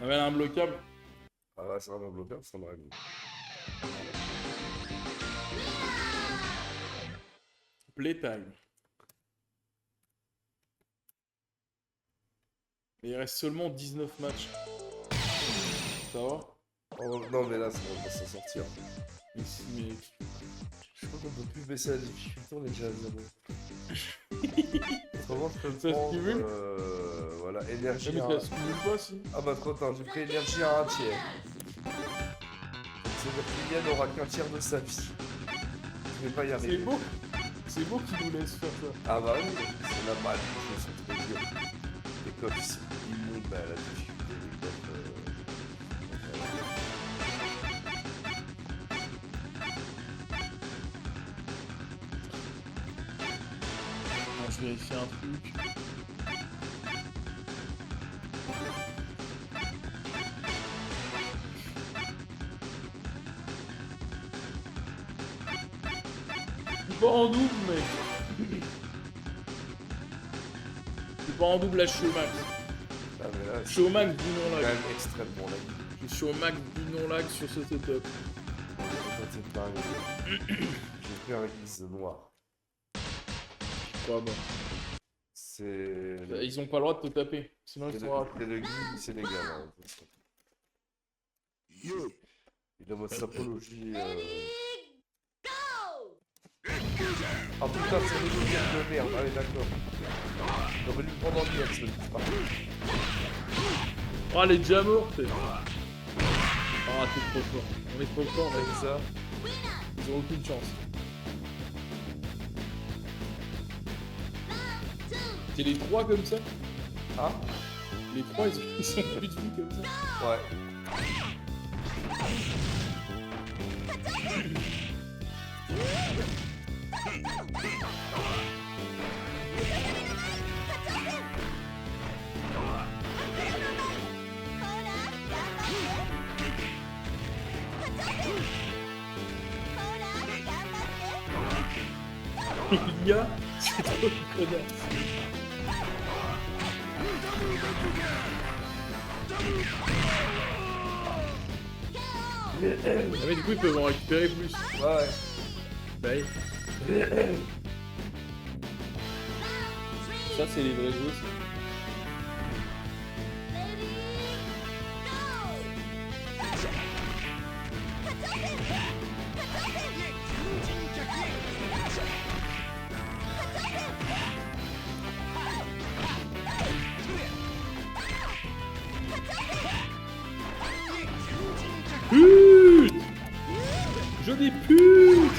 Speaker 1: Ah, mais elle a un bloquable.
Speaker 3: Ah ouais, c'est vraiment bloqué, ça m'arrive.
Speaker 1: Playtime. Mais il reste seulement 19 matchs. Ça va?
Speaker 3: Oh, non, mais là, ça va pas s'en sortir.
Speaker 1: Mais si, mais...
Speaker 3: Je crois qu'on peut plus baisser la difficulté, on est déjà à 0. Autrement, je peux
Speaker 1: Ça se
Speaker 3: prendre,
Speaker 1: cumule
Speaker 3: voilà,
Speaker 1: Ah,
Speaker 3: énergie
Speaker 1: mais
Speaker 3: à...
Speaker 1: ça se cumule pas, si.
Speaker 3: Ah bah trop tard, j'ai pris énergie à un tiers. C'est-à-dire qu'Iliane n'aura qu'un tiers de sa vie. Je vais pas y arriver.
Speaker 1: C'est beau. C'est beau qu'il nous laisse faire ça.
Speaker 3: Ah bah oui, c'est normal, les jeux sont trop durs. Les coffres sont immondes, bah, la difficulté des coffres...
Speaker 1: juste vérifier un truc. C'est pas en double, mec. C'est pas en double, là, je suis au max.
Speaker 3: Ah, mais là,
Speaker 1: Je suis au max du
Speaker 3: c'est quand
Speaker 1: non-lag.
Speaker 3: même extrêmement lag.
Speaker 1: Je suis au max du non-lag sur ce setup.
Speaker 3: C'est pas J'ai pris un lise noir.
Speaker 1: Quoi, bon.
Speaker 3: C'est.
Speaker 1: Ils ont pas le droit de te taper, sinon ils sont ratés.
Speaker 3: C'est le guide sénégal. Hein. Il a votre sapologie. Ah putain, c'est le guide de merde. Allez, d'accord. J'aurais dû le prendre en merde, ce petit parti.
Speaker 1: Oh, elle est déjà morte. Ah, t'es trop fort. On est trop fort, mec.
Speaker 3: Avec ça.
Speaker 1: Ils ont aucune chance. C'est les trois comme ça?
Speaker 3: Ah
Speaker 1: Les trois, ils sont plus de vie comme ça.
Speaker 3: ouais.
Speaker 1: Il y a, c'est trop une connasse. Ah, mais du coup, ils peuvent en récupérer plus.
Speaker 3: Ouais.
Speaker 1: Bah oui. Ça, c'est les vrais jeux, ça. Pute! Je dis pute!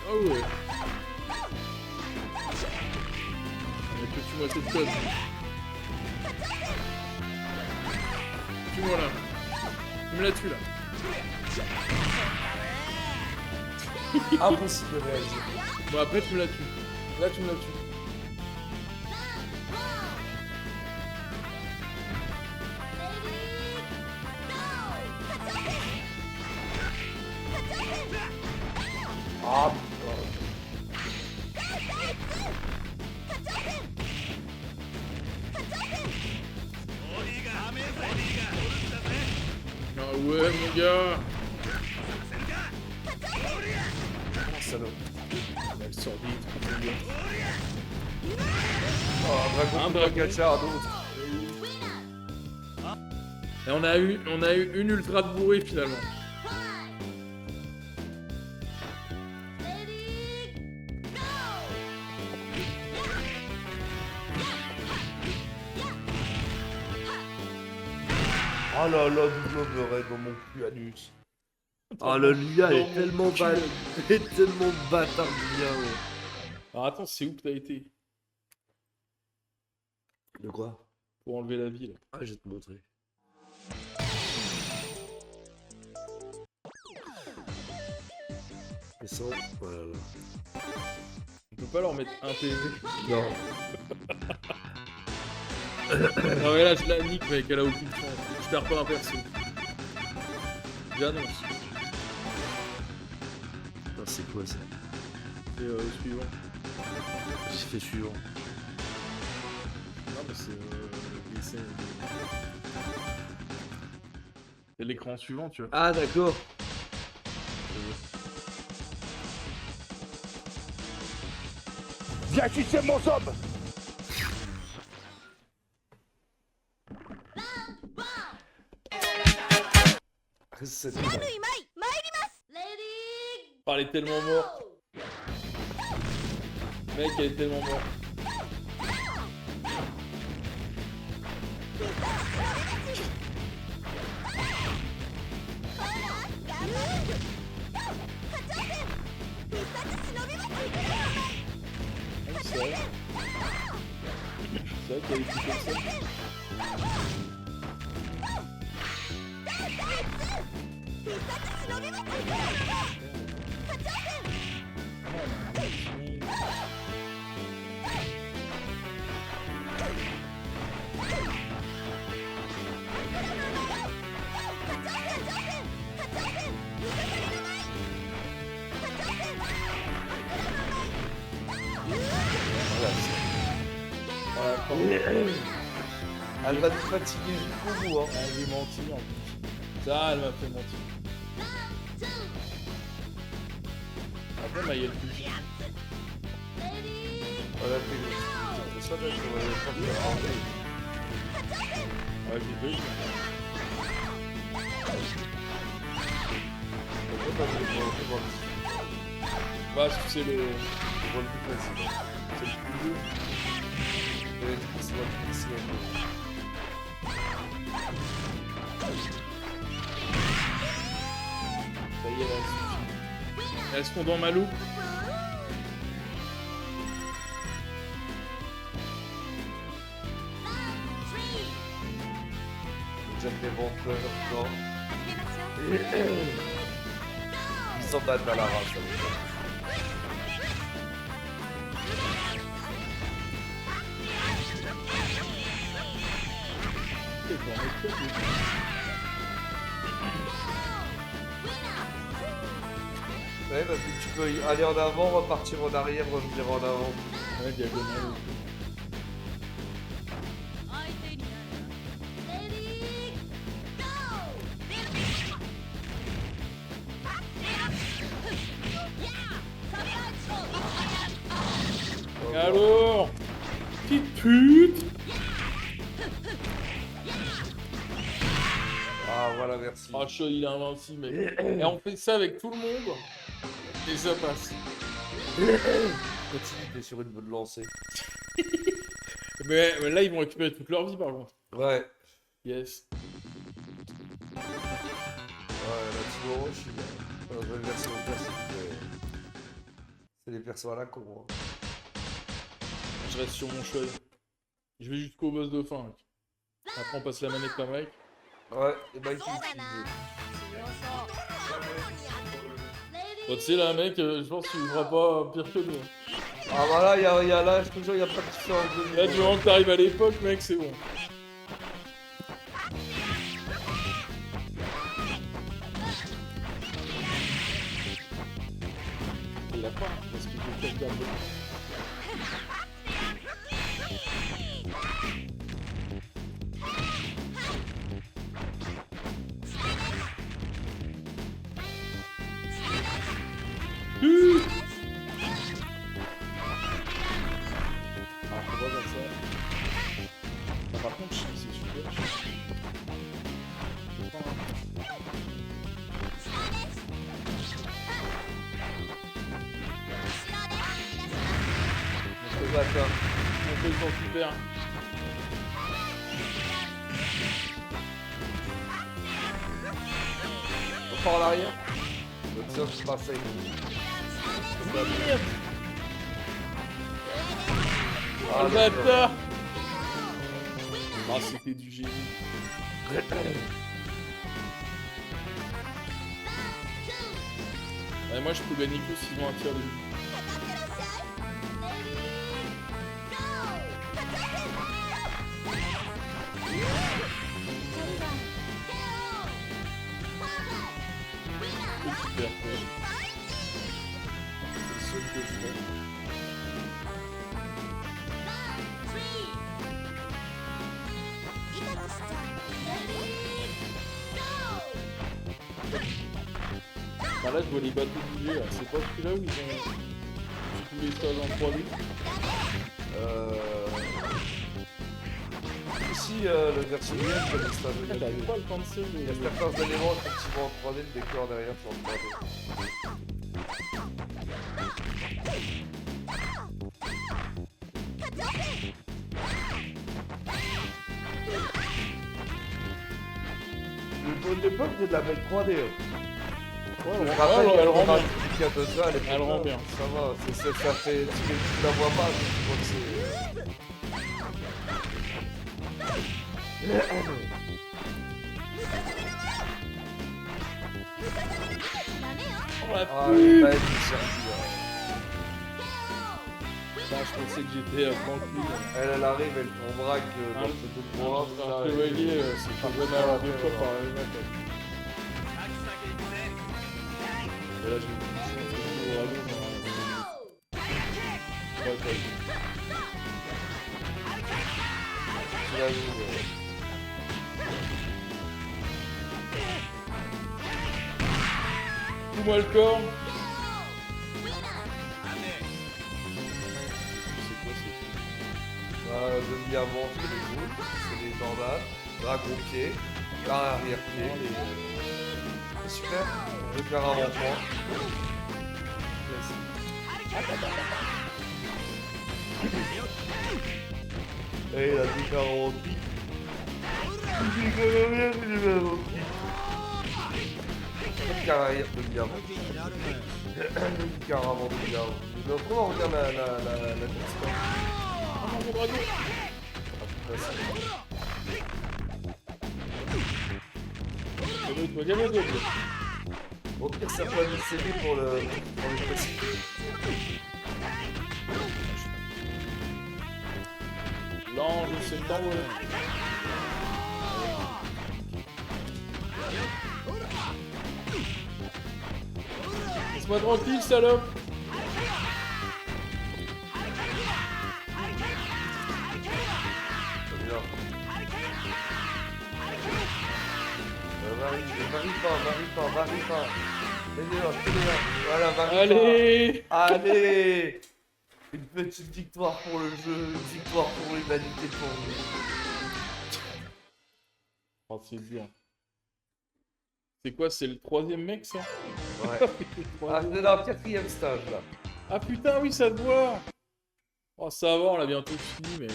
Speaker 1: Ah ouais. Allez, tue-moi cette conne. Tue-moi là. Tu me la tues là.
Speaker 3: Impossible de réaliser.
Speaker 1: Bon, après tu me la tues. Là tu me la tues.
Speaker 3: Ah
Speaker 1: Ah ouais mon gars.
Speaker 3: putain, salaud.
Speaker 1: Elle sort vite. Mon gars.
Speaker 3: Oh, un
Speaker 1: Un
Speaker 3: dragon,
Speaker 1: dragon.
Speaker 3: gacha, un autre.
Speaker 1: Et on a eu une ultra de bourrée finalement.
Speaker 3: Oh là là, double beurre dans mon cul anus.
Speaker 2: Ah, le Lia
Speaker 1: Dans
Speaker 2: est
Speaker 1: mon
Speaker 2: tellement
Speaker 1: cul.
Speaker 2: bâtard. Il est tellement bâtard, le Lia, ouais.
Speaker 1: Alors attends, c'est où que t'as été?
Speaker 2: De quoi?
Speaker 1: Pour enlever la vie là.
Speaker 2: Ah, je vais te montrer. Et ça, voilà. Là.
Speaker 1: On peut pas leur mettre un PV.
Speaker 2: Non.
Speaker 1: Non mais là je la nique mec, elle a aucune chance. Je perds pas un perso. J'annonce.
Speaker 2: Non, c'est quoi ça?
Speaker 1: C'est suivant.
Speaker 2: J'ai fait suivant.
Speaker 1: Non mais c'est c'est l'écran suivant tu vois.
Speaker 2: Ah, d'accord.
Speaker 3: Viens quitter mon zob. C'est tout.
Speaker 1: Oh, elle est tellement morte. Mec, elle est tellement morte. Ah, c'est vrai. C'est vrai qu'elle est plus comme ça.
Speaker 3: Elle va nous fatiguer jusqu'au bout, hein.
Speaker 1: Ah, j'ai menti en plus. Ça, elle m'a fait mentir. Après, Maël plus.
Speaker 3: Voilà, c'est ça, là,
Speaker 1: Ouais, j'ai deux. Bah, c'est le.
Speaker 3: On voit le plus facile.
Speaker 1: C'est le plus dur.
Speaker 3: Et du coup, c'est la plus facile.
Speaker 1: Ça y est, là, elle suffit. Est-ce qu'on doit Malou?
Speaker 3: J'aime les bons fleurs, ils s'en battent à la race. Ouais, parce que tu peux aller en avant, repartir en arrière, revenir en avant.
Speaker 1: Ouais, diagonale. Alors, petite pute.
Speaker 3: Ah, voilà, merci.
Speaker 1: Ah, chaud, il est invincible, mec. Et on fait ça avec tout le monde. Et ça passe.
Speaker 3: Continue, t'es sur une bonne lancée.
Speaker 1: Mais là, ils vont récupérer toute leur vie, par contre.
Speaker 3: Ouais.
Speaker 1: Yes.
Speaker 3: Ouais, la Tiboro, je suis bien. Dans la version classique, c'est les persos à la con. Hein.
Speaker 1: Je reste sur mon cheval. Je vais jusqu'au boss de fin, mec. Après, on passe la manette par Mike.
Speaker 3: Ouais, et Mike, il utilise.
Speaker 1: Bon, tu sais, là, mec, je pense qu'il fera pas pire que nous.
Speaker 3: Ah, voilà, y a là, je te jure, y a pas de différence de niveau.
Speaker 1: Là, du moment que t'arrives à l'époque, mec, c'est bon. Il a pas, parce qu'il faut faire garder. Ah, faut pas faire ça. Ah, par contre, c'est super.
Speaker 3: On peut battre, hein.
Speaker 1: On fait le temps super.
Speaker 3: On part en arrière. Donc ça, c'est pas safe.
Speaker 1: Merde.
Speaker 3: Ah,
Speaker 1: le bâtard. Ah, c'était du génie. Ouais, moi, je peux gagner que s'ils vont un tir de vue. Super cool. C'est ce que je fais. Bah là, je vois les bateaux bouger. Là. C'est pas celui-là où ils ont tous les stages en 3D.
Speaker 3: Ici, le version bien, c'est le stage de
Speaker 1: J'avais pas le temps de se
Speaker 3: Il y a certains éléments effectivement en 3D, le décor derrière sur le 3D. Le bon d'époque, c'est de la belle 3D.
Speaker 1: Ouais,
Speaker 3: Je me rappelle,
Speaker 1: elle rend bien.
Speaker 3: il y a de ça,
Speaker 1: Elle rend bien.
Speaker 3: Ça va, ça fait. Tu la vois pas, tu vois que c'est.
Speaker 1: Oh la
Speaker 3: Ah,
Speaker 1: pute.
Speaker 3: il va être servi.
Speaker 1: Putain, je pensais que j'étais tranquille.
Speaker 3: Elle arrive, elle prend braque dans
Speaker 1: Un-
Speaker 3: le truc de moi.
Speaker 1: Un chevalier, c'est pas vraiment avoir deux fois par la même. Et là, je vais me coucher, au radeau, ouais,
Speaker 3: Tu l'as vu, ouais.
Speaker 1: Fous-moi le corps.
Speaker 3: Demi-avant, c'est les boules, c'est les jambes, bras gros pied, bras arrière-pied. C'est super. Le faire avant-point. Et il a dit 48. Il dit combien, c'est le même aussi. Carrière demi-avant. Demi-avant, demi-avant. Donc comment on regarde la distance?
Speaker 1: Mon dragon.
Speaker 3: Au pire, ça peut nous céder pour le précis.
Speaker 1: L'ange, c'est le temps. Laisse-moi tranquille, salope. Varie pas. Voilà, varie Allez.
Speaker 3: pas. Allez. Une petite victoire pour le jeu, une victoire pour l'humanité pour nous.
Speaker 1: Oh, c'est bien. C'est quoi, c'est le 3e mec, ça?
Speaker 3: Ouais. Ah, c'est dans le 4e stage, là.
Speaker 1: Ah putain, oui, ça te voit. Oh, ça va, on l'a bientôt fini, mais...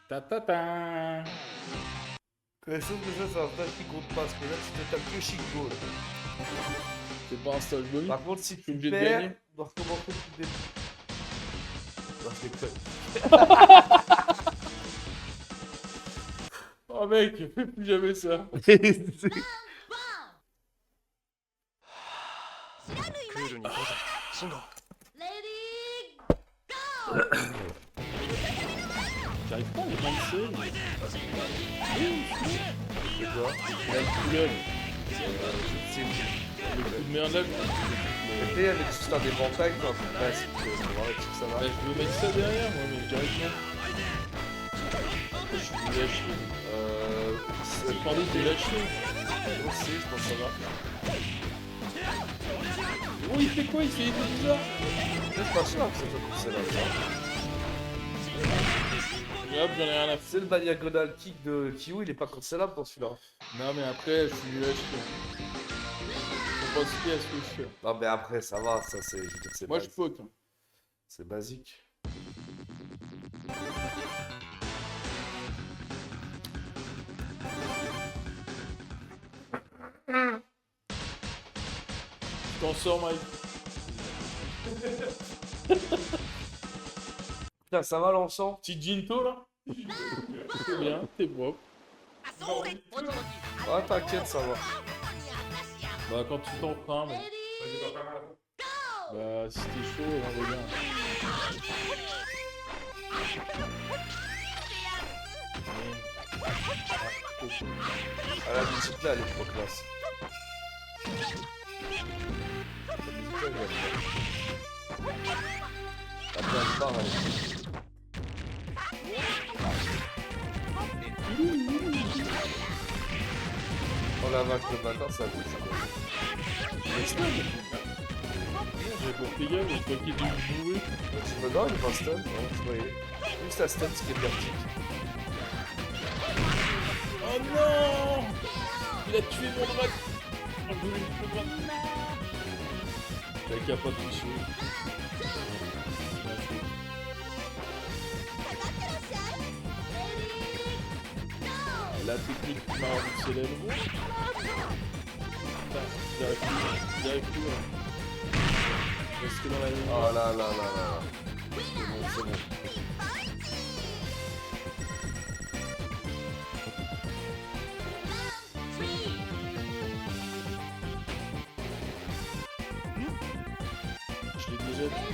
Speaker 1: Ta-ta-ta.
Speaker 3: Sauf que ça, c'est un stage qui compte pas, parce que là, tu te tapes que Chico, là.
Speaker 1: C'est pas un stage bonus.
Speaker 3: Par contre, si
Speaker 1: Je suis
Speaker 3: tu
Speaker 1: obligé de
Speaker 3: perds,
Speaker 1: gagner.
Speaker 3: on doit recommencer depuis le début. Non, je déconne.
Speaker 1: Oh mec, fais plus jamais ça. J'arrive pas à les lancer.
Speaker 3: C'est quoi?
Speaker 1: La couleur.
Speaker 3: C'est
Speaker 1: Le coup de merde là.
Speaker 3: fait avec juste un éventail, quoi. Basique, on va voir si ça va.
Speaker 1: Bah, je veux mettre ça derrière moi, mais j'arrive pas. Je suis lâché. C'est pas doute de lâcher.
Speaker 3: Aussi, je pense que ça va.
Speaker 1: Oh, il fait quoi? Il fait des trucs bizarres.
Speaker 3: C'est pas sûr que ça soit poussé là.
Speaker 1: Et hop, j'en ai rien à foutre.
Speaker 3: C'est le diagonal kick de Kiwi, il est pas cancellable pour celui-là.
Speaker 1: Non, mais après, je suis nul à chier. Faut pas se fier à ce que je fais.
Speaker 3: Non, mais après, ça va, ça c'est. Je veux dire, c'est
Speaker 1: Moi, je
Speaker 3: basique.
Speaker 1: poke. Hein.
Speaker 3: C'est basique.
Speaker 1: Tu t'en sors, Mike.
Speaker 3: Putain, ça va l'encens?
Speaker 1: Petit Ginto, là. C'est bien, t'es propre.
Speaker 3: Ah, t'inquiète, ça va.
Speaker 1: Bah, quand tu t'en feras, mais... Bah, si t'es chaud, on va bien.
Speaker 3: Ah, la musique là, elle est trop classe. La musique là, j'aime bien. La plein de barres, elle est oh la vache, le matin, ça bouge.
Speaker 1: J'ai pour tes gars, mais je crois qu'il est dû jouer.
Speaker 3: Tu me donnes une stun? Ouais, tu voyais. Juste la stun, ce qui est vertique.
Speaker 1: Oh non! Il a tué mon drac! Oh, je voulais le drac. J'avais qu'à pas toucher. La technique qui m'a rendu célèbre. Putain, j'arrive plus. Restez dans la ligne.
Speaker 3: Oh là là là là là. C'est bon.
Speaker 1: Je l'ai déjà dit.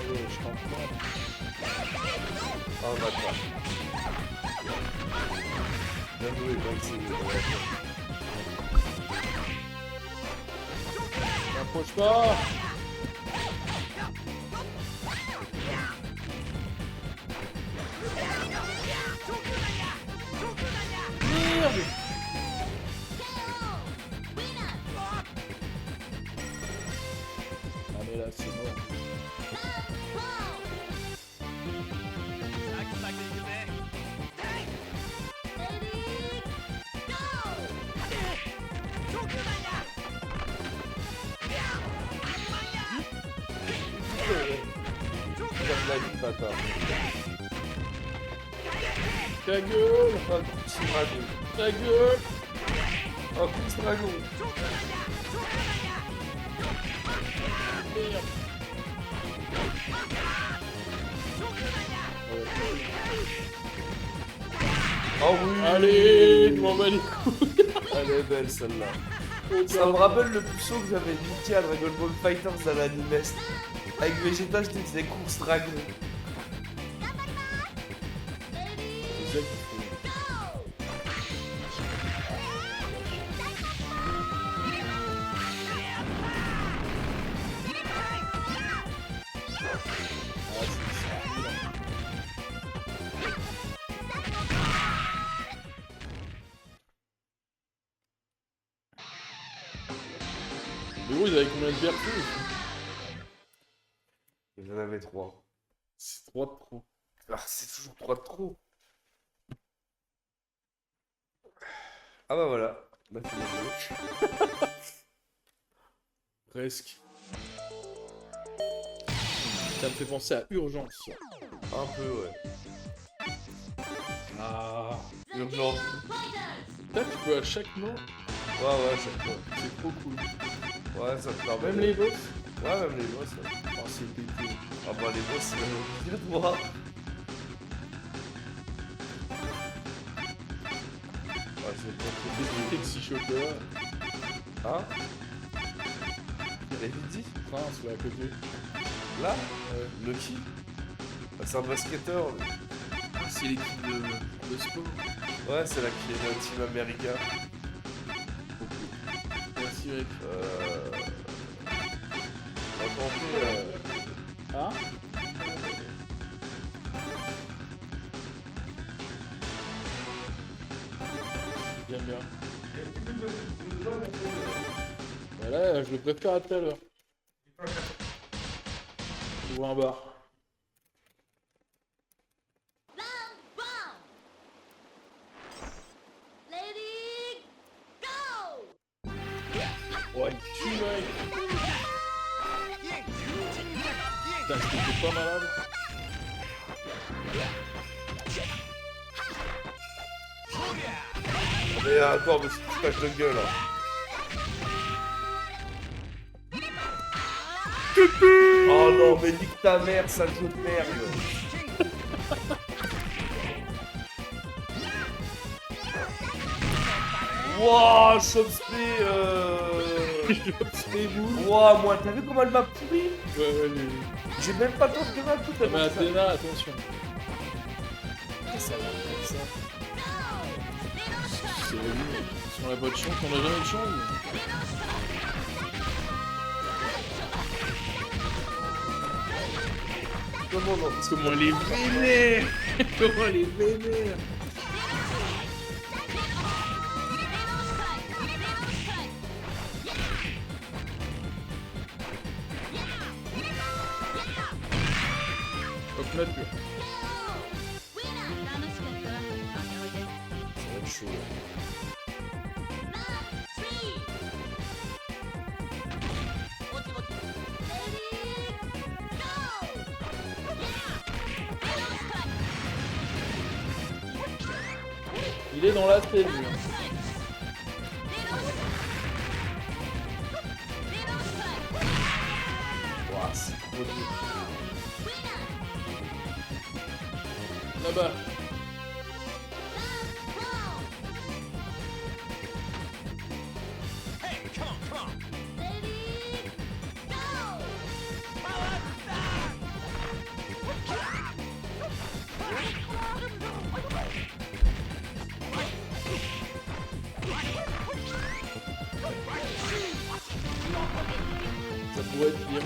Speaker 1: Oh, je t'en prends.
Speaker 3: Oh, bâtard. Bien joué, Banksy.
Speaker 1: T'approches pas. Merde. Ah mais là c'est mort.
Speaker 3: Regarde la vie, bâtard.
Speaker 1: Ta gueule.
Speaker 3: Un petit dragon.
Speaker 1: Ta gueule.
Speaker 3: Un petit dragon.
Speaker 1: Merde.
Speaker 3: Oh oui.
Speaker 1: Allez, je m'en bats les couilles.
Speaker 3: Elle est belle celle-là. Ça me rappelle le puceau que j'avais niqué à Dragon Ball Fighters dans l'animest. Avec Vegeta, je te faisais course dragon.
Speaker 1: C'est ça qu'il faut. Ah, c'est ça. Mais gros, ils avaient combien de persos ici?
Speaker 3: J'en avais 3.
Speaker 1: C'est 3 de trop.
Speaker 3: Ah, c'est toujours 3 de trop. Ah bah voilà. On a fini le jeu.
Speaker 1: Presque. Ça me fait penser à Urgence.
Speaker 3: Un peu, ouais.
Speaker 1: Ah.
Speaker 3: Urgence.
Speaker 1: Là, tu peux à chaque mort.
Speaker 3: Ouais, chaque fois.
Speaker 1: C'est trop cool.
Speaker 3: Ouais, ça te permet.
Speaker 1: Même les boss.
Speaker 3: Ouais, même les boss. Ouais.
Speaker 1: Oh, c'est pété.
Speaker 3: Ah bah les boss, c'est le pire, moi. Ah, je vais pas
Speaker 1: Des petits chocolats.
Speaker 3: Hein? T'avais dit?
Speaker 1: Prince, là, à côté.
Speaker 3: Là? Lucky? Ah, c'est un basketteur. lui.
Speaker 1: Ah, c'est l'équipe de sport.
Speaker 3: Ouais, c'est là qui est le Team America.
Speaker 1: Merci, mec.
Speaker 3: On va tenter.
Speaker 1: Ah. J'aime bien. Voilà, je le préfère à tout à l'heure. Ou un bar. Ouais, il tue, mec. Putain, c'était pas malade.
Speaker 3: Mais attends, mais c'est pas de gueule. Hein. Oh non, mais nique ta mère, sale jeu de merde. Wouah, Chopspé, Wouah, moi, t'as vu comment elle m'a pourri?
Speaker 1: Ouais,
Speaker 3: J'ai même pas le temps de faire un coup, t'as
Speaker 1: mais
Speaker 3: vu ça?
Speaker 1: Athéna, attention. Ça va comme ça. C'est la vie. Si on a pas de chance, on a jamais de chance.
Speaker 3: Comment non?
Speaker 1: Comment elle est vénère. Comment elle est vénère. Hop, nature.
Speaker 3: Ça va être chaud.
Speaker 1: Il est dans la cellule.
Speaker 3: Wouah, c'est trop dur.
Speaker 1: Là-bas. pourrait être pire.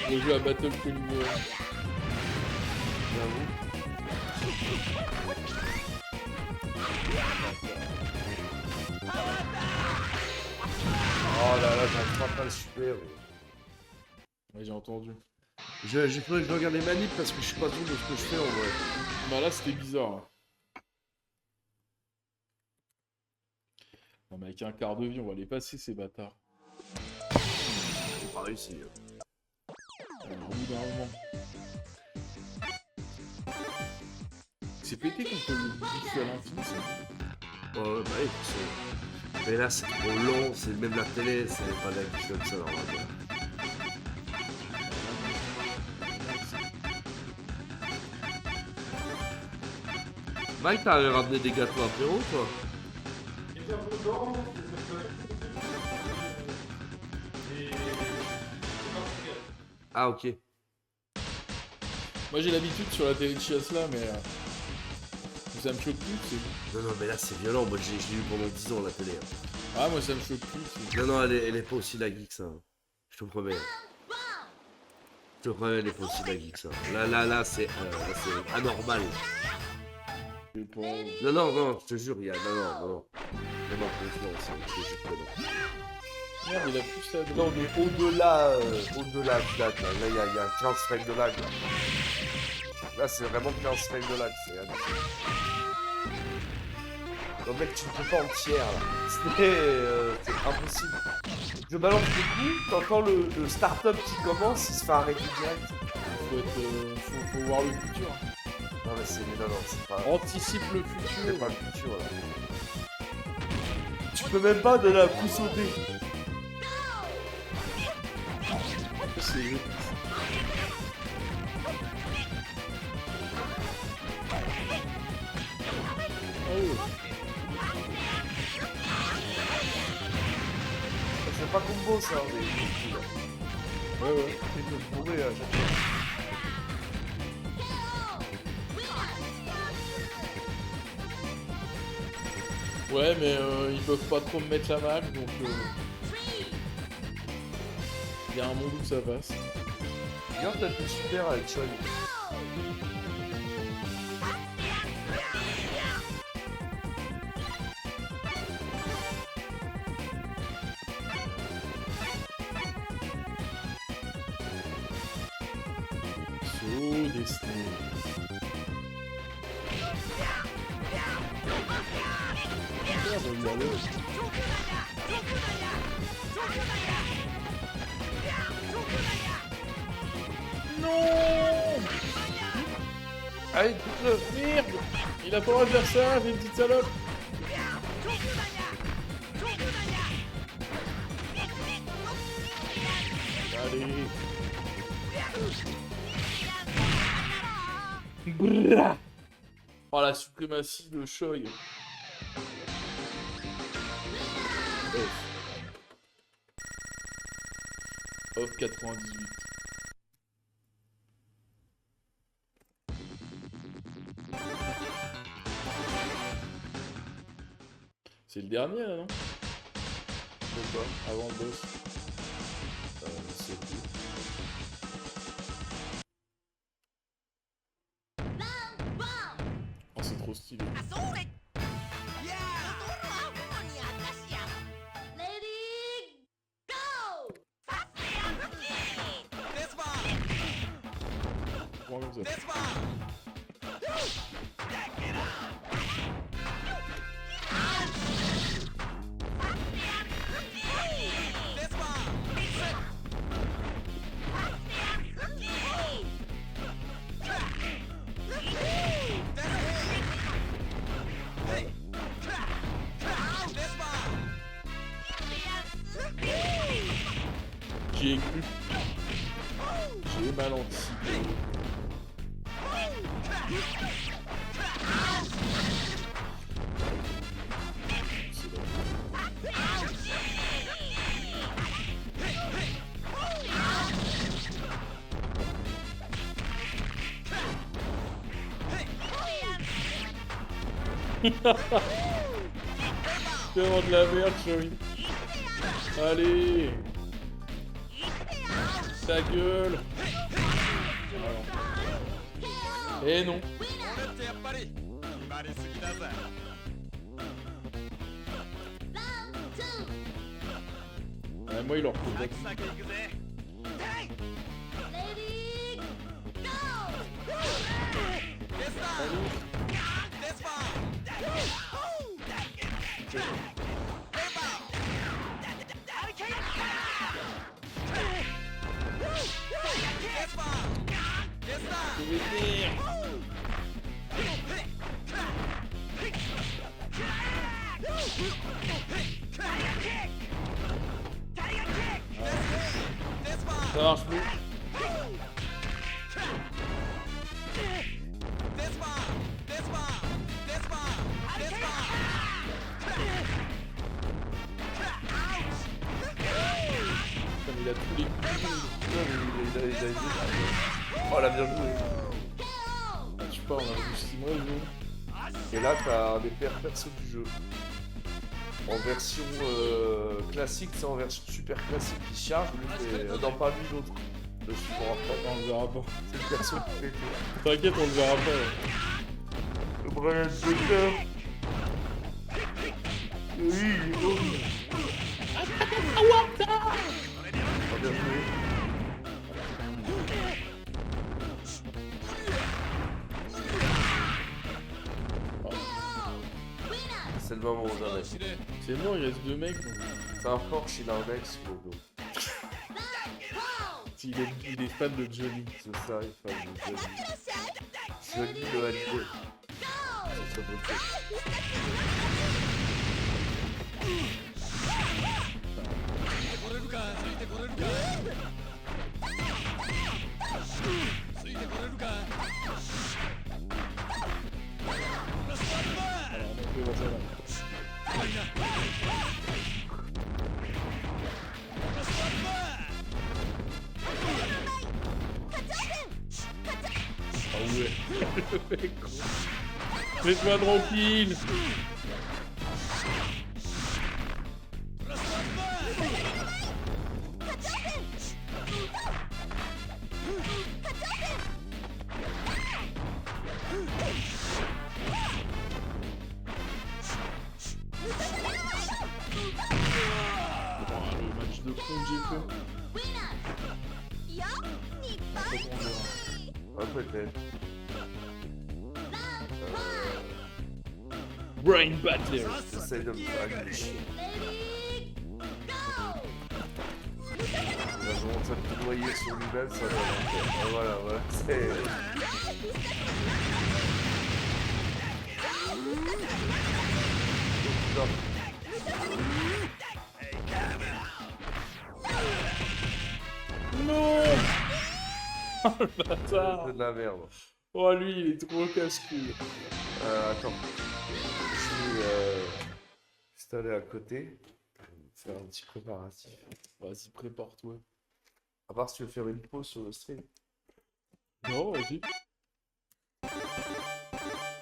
Speaker 1: Le jeu à Battle Calibur.
Speaker 3: J'avoue. Oh là là, j'arrive pas à le super.
Speaker 1: Ouais, j'ai entendu.
Speaker 2: J'ai faudrait que je regarde les manips parce que je suis pas sûr de ce que je fais en vrai.
Speaker 1: Bah là, c'était bizarre. Hein. Non, mais avec un quart de vie, on va les passer, ces bâtards.
Speaker 2: J'ai pas réussi.
Speaker 1: Au bout d'un moment. C'est pété qu'on peut le bouffer à l'infini, ça.
Speaker 2: Ouais, bah oui, mais là c'est trop long, c'est même la télé, c'est pas la vie comme ça normalement. Mike, t'as ramené des gâteaux apéro toi? Ah ok.
Speaker 1: Moi, j'ai l'habitude sur la télé de chiasse là, mais ça me choque plus. C'est...
Speaker 2: Non mais là c'est violent, moi je l'ai eu pendant 10 ans la télé. Hein.
Speaker 1: Ah, moi, ça me choque plus. C'est...
Speaker 2: Non elle est pas aussi la geek ça. Hein. Je te promets. Je te promets, elle est pas aussi la geek ça. Là c'est anormal.
Speaker 1: Je sais pas.
Speaker 2: Non, je te jure, il y a. Non. Fais-moi confiance, hein, je te jure que non.
Speaker 1: Merde, il a plus ça.
Speaker 3: Non, mais au-delà de lag, là, il y a 15 frames de lag. Là, c'est vraiment 15 frames de lag, c'est hallucinant. Non, mec, tu ne peux pas en tiers, là. C'est impossible. Je balance le coup, t'entends le start-up qui commence, il se fait arrêter direct.
Speaker 1: Faut voir le futur.
Speaker 3: Non, mais c'est pas...
Speaker 1: Anticipe le
Speaker 3: C'est
Speaker 1: futur.
Speaker 3: pas le futur, là. Tu peux même pas de la coup sauter.
Speaker 1: C'est... Oh.
Speaker 3: C'est pas combo, ça, mais...
Speaker 1: Ouais.
Speaker 3: Il peut mourir à chaque fois.
Speaker 1: Ouais, mais ils peuvent pas trop me mettre la malle, donc... Il y a un monde où ça passe.
Speaker 3: Viens, t'as fait super avec Choi.
Speaker 1: So Disney. Non.
Speaker 3: Allez, écoute-le.
Speaker 1: Merde. Il a pas le droit de faire ça, j'ai une petite salope. Allez. Brrra. Oh, la suprématie de Choi. Off 98. C'est le dernier là, non?
Speaker 3: De quoi?
Speaker 1: Avant le boss.
Speaker 3: C'est tout.
Speaker 1: Oh, c'est trop stylé. Comment comme ça? J'y ai cru. J'ai mal anticipé. C'est bon. Vraiment de la merde, Joey. Allez. Ta gueule. Eh non. Ouais, moi, il leur faut pas. Je vais venir. Ça marche plus. Comme il a tous les coups.
Speaker 3: Oh, la bien joué.
Speaker 1: Ah, tu pars, on a vu 6 mois, nous.
Speaker 3: Et là, t'as des paires perso du jeu. En version classique, c'est en version super classique qui charge, lui, non, pas lui, l'autre. Le support après.
Speaker 1: Non, on le verra pas.
Speaker 3: C'est le perso qui fait tout.
Speaker 1: T'inquiète, on le verra pas. Ouais.
Speaker 3: Le Brian Baker. Oui, il est horrible. Oh, bien joué. C'est le moment où j'en ai.
Speaker 1: C'est bon, il reste 2 mecs. Donc...
Speaker 3: C'est un Porsche, il a un ex sur le dos.
Speaker 1: Il est fan de Johnny.
Speaker 3: C'est ça, il est fan de Johnny. Johnny le Hallyday. C'est très beau.
Speaker 1: Ah ouais. Laisse-moi tranquille. Le match de con que j'ai fait.
Speaker 3: Ah, peut-être.
Speaker 1: Brain Batter.
Speaker 3: J'essaie de me faire glisser. Il va commencer à te noyer sur lui-même, ça va l'enfer. Voilà, voilà. C'est.
Speaker 1: Non. Oh le bâtard.
Speaker 3: C'est de la merde.
Speaker 1: Oh lui, il est trop casse-couille.
Speaker 3: Attends. Je vais juste aller à côté. Faire un petit préparatif.
Speaker 1: Vas-y, prépare-toi.
Speaker 3: À part si tu veux faire une pause sur le stream.
Speaker 1: Non, vas-y.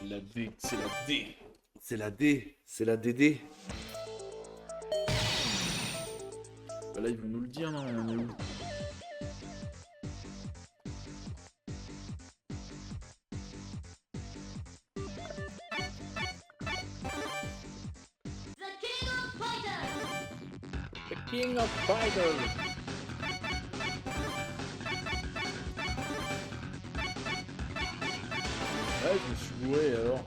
Speaker 1: La D, c'est la D.
Speaker 2: C'est la D, c'est la DD.
Speaker 1: Bah là, ils vont nous le dire, non? On est où? The King of Fighters. Ouais, je me suis bourré alors.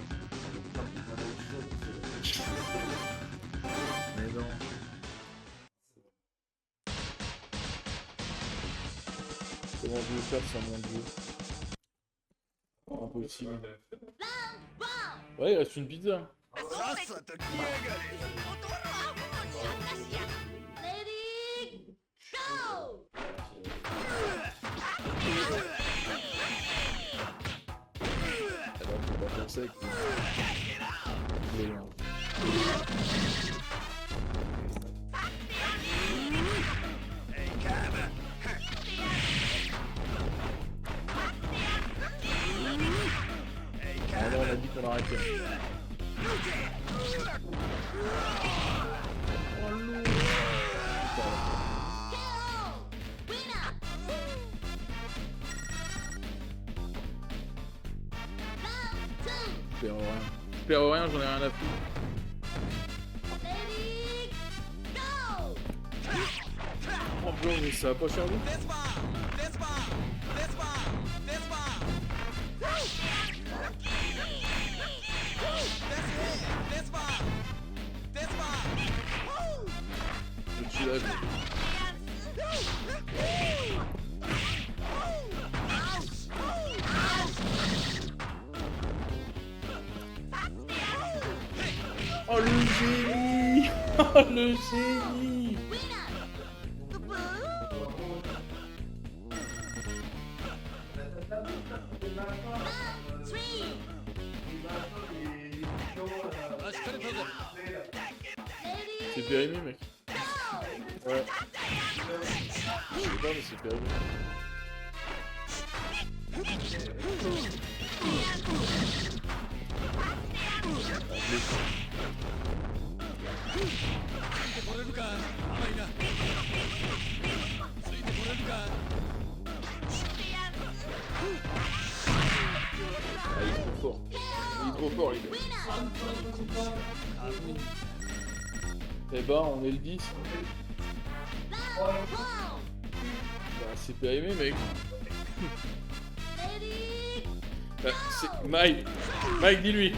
Speaker 1: Mais non. Comment je vais faire sans mon dieu? Impossible. Ouais, il reste une pizza. Alors, faut pas penser avec les... Ah non, on a dit qu'on arrêtait. perds rien, j'en ai rien à foutre. Oh bro, mais ça va pas charger. Je suis là. Oh le génie. Oh le génie. C'est périmé mec. Ouais. Je sais pas mais c'est périmé. Ah, il est trop fort. Il est trop fort les gars. Eh ben on est le 10. Bah c'est périmé mec. Bah, c'est... Mike. Mike dis-lui.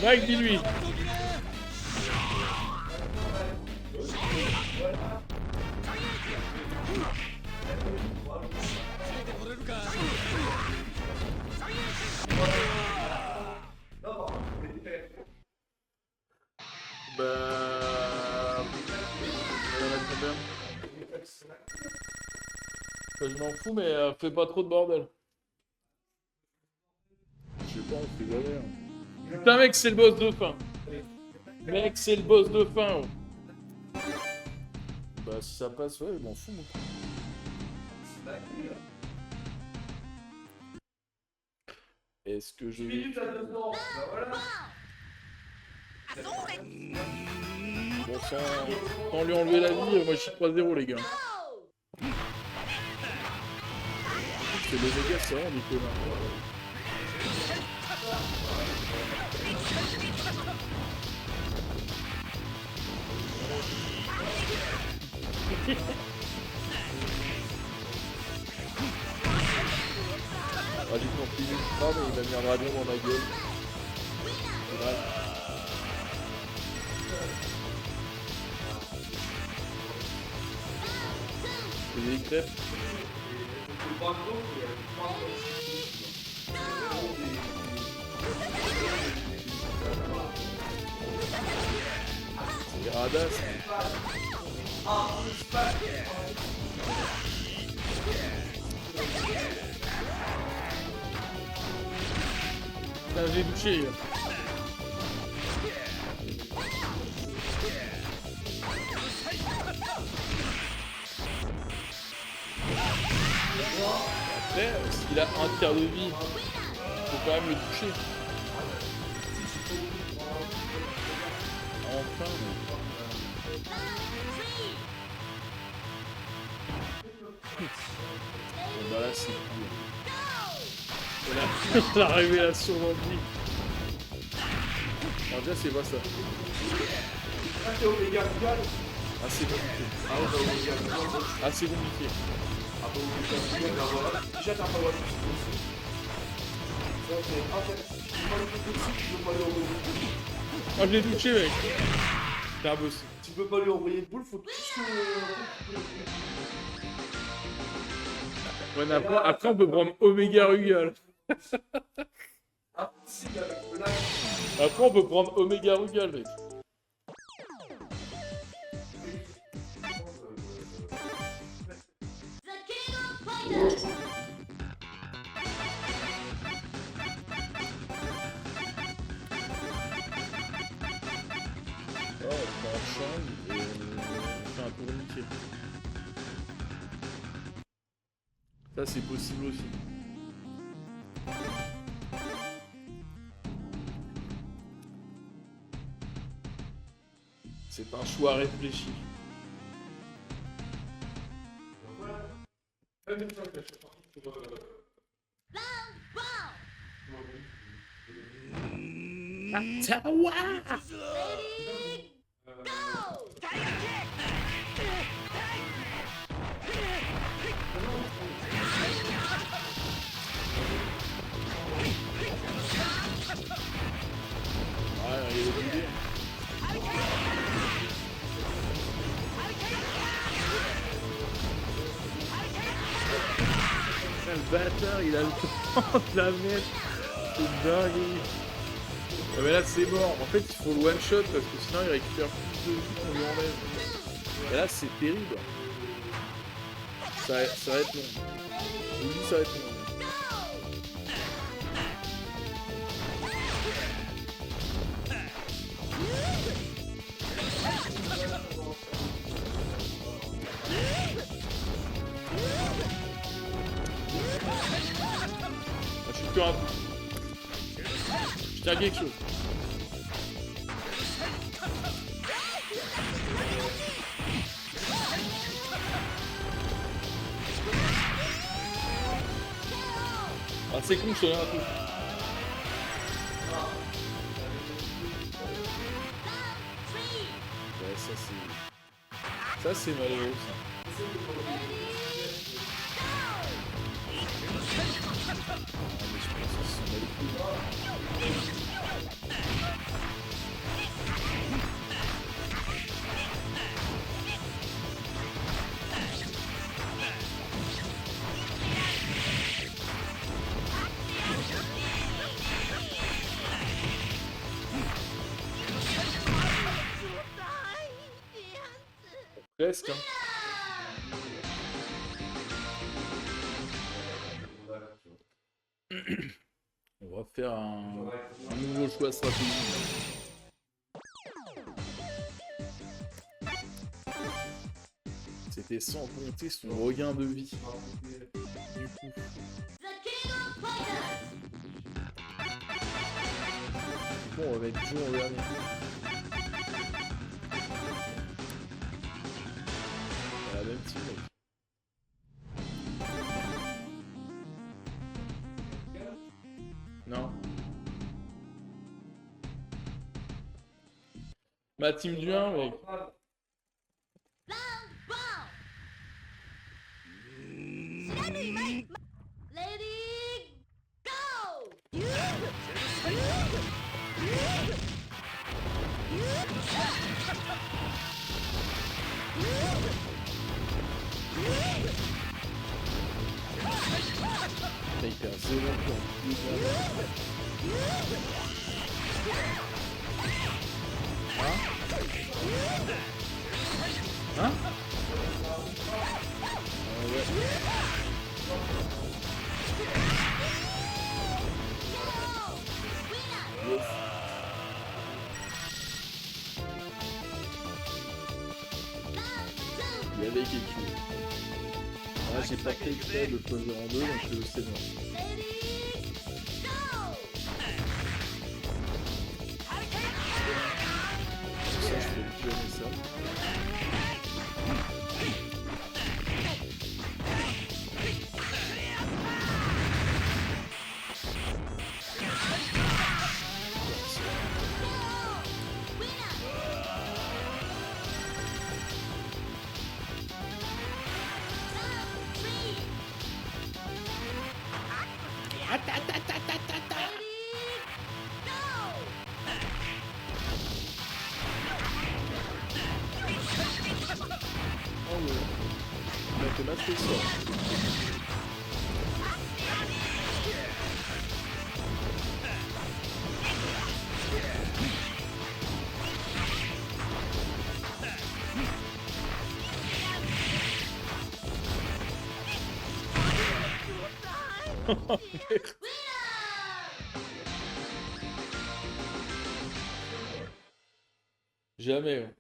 Speaker 1: Mike dis-lui. Bah... Il y en a combien? Bah, je m'en fous mais fais pas trop de bordel. Je sais pas, on fait galère. Putain mec, c'est le boss de fin. Mec, c'est le boss de fin. Oh. Bah si ça passe, ouais, je m'en fous moi. Est-ce que je vais... Bon sans lui enlever la vie, moi je suis 3-0 les gars. C'est les dégâts, c'est vraiment Nicolas. Ah du coup on finit pas mais il m'a mis un dragon dans ma gueule. C'est grave. C'est des crêpes. C'est radasse. Putain, j'ai touché. Après, s'il a un tiers de vie, faut quand même le toucher. Enfin. Bon bah là c'est cool. La révélation d'Andy. Alors déjà c'est pas ça.
Speaker 3: Ah, c'est Omega Rugal.
Speaker 1: Ah c'est compliqué. Ah c'est compliqué.
Speaker 3: Ah, bah, Omega Rugal, bah voilà. Déjà, t'as pas le droit de faire aussi. Ça, c'est interdit. Tu peux pas le toucher dessus, tu peux pas lui envoyer une boule.
Speaker 1: Ah je l'ai touché mec. C'est un boss.
Speaker 3: Tu peux pas lui envoyer une boule, faut tout ce que...
Speaker 1: Ouais, mais après on peut prendre Omega Rugal.
Speaker 3: Ah, si, avec le live.
Speaker 1: Après on peut prendre Omega Rugal mec. Oh, on prend un champ et on fait un tourniquet. Ça c'est possible aussi. C'est un choix réfléchi. Tawa. Ouais, il est obligé. Le bâtard, il a le temps de la mettre. C'est dingue. Ah mais là c'est mort. En fait il faut le one shot parce que sinon il récupère plus de vie qu'on lui enlève. Et là c'est terrible. Ça va être long. Je vous dis ça va être long. Je suis plus un peu. Je tiens quelque chose. Ah c'est con, je te donne un coup. Ouais, ça c'est malheureux ça. Presque, hein. On va faire un nouveau choix stratégique. C'était sans compter son regain de vie. Du coup. Bon, on va mettre Joe en dernier. La même team, mec. Non. Ma team du 1, mec. Là, il perd 0 points. Hein? Hein? Ouais. Yes. Il y avait quelque chose. Ah, j'ai pas fait exprès de choisir en deux, donc c'est bon. Ça, je peux pionner ça. Oh ouais. Mathématiques, c'est ça. Oh merde. Jamais. Hein.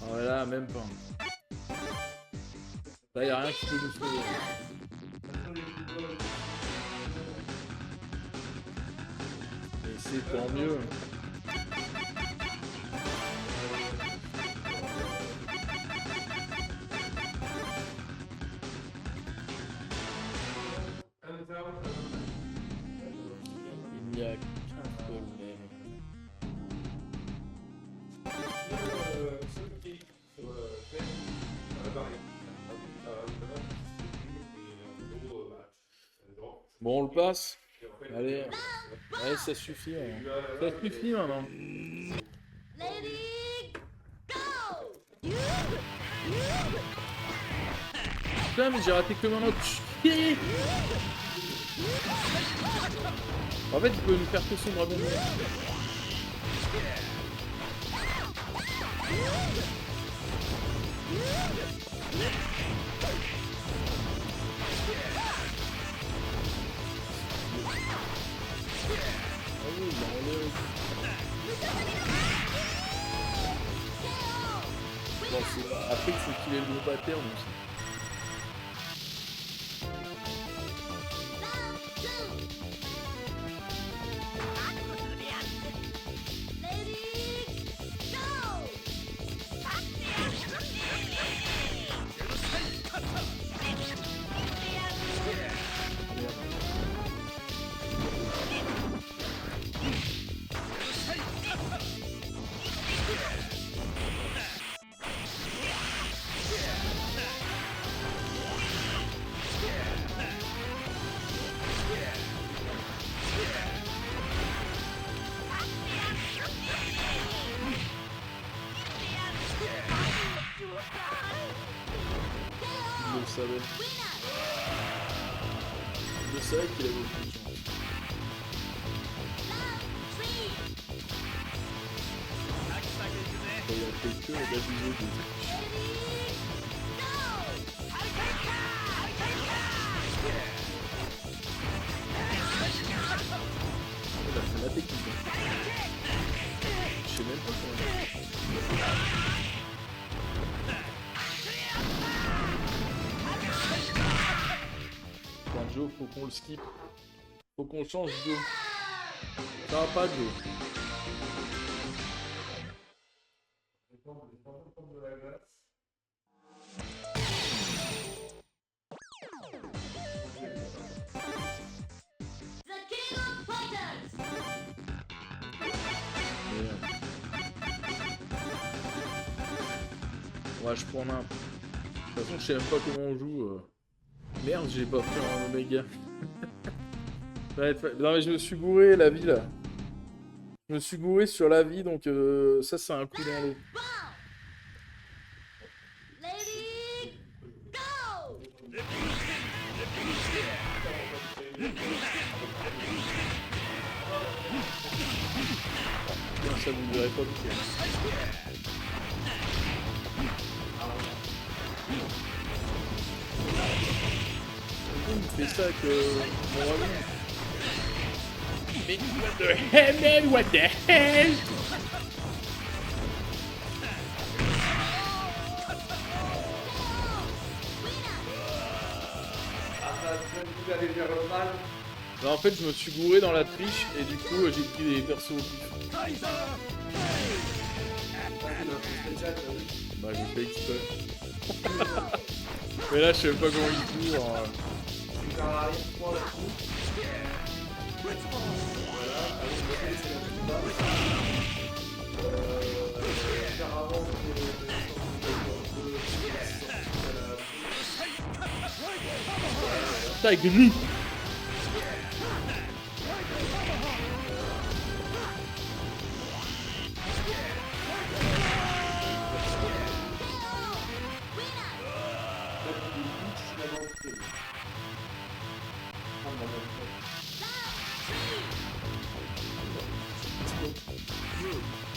Speaker 1: Ah ouais, là, même pas. Là, y a rien qui peut nous sauver. Et c'est tant mieux. Il n'y a qu'un problème. Bon, on le passe. Allez, allez, ça suffit. Ça suffit maintenant. Putain, mais j'ai raté comme un enculé. En fait, il peut nous faire que son dragon. Ah oui, il a enlevé. Bon, après, il faut qu'il ait le bon pattern aussi. Je savais qu'il avait beaucoup de chance. Il a fait que d'abuser des trucs. Il a fait la technique. Je sais même pas comment. Joe, faut qu'on le skip. Faut qu'on change Joe. Ça va pas Joe. Ouais, je prends un. De toute façon, je sais même pas comment on joue. Merde, j'ai pas pris un Oméga. Ouais, non mais je me suis gouré la vie là. Je me suis gouré sur la vie donc ça c'est un coup dans l'eau. Non, ça vous verrez pas du tout. Il fait ça que mon ami. Mais what the hell, man, what the hell? Non, en fait, je me suis gouré dans la triche et du coup, j'ai pris des persos au pif. Bah, j'ai fait exprès. Mais là, je sais pas comment il court. Putain, gris.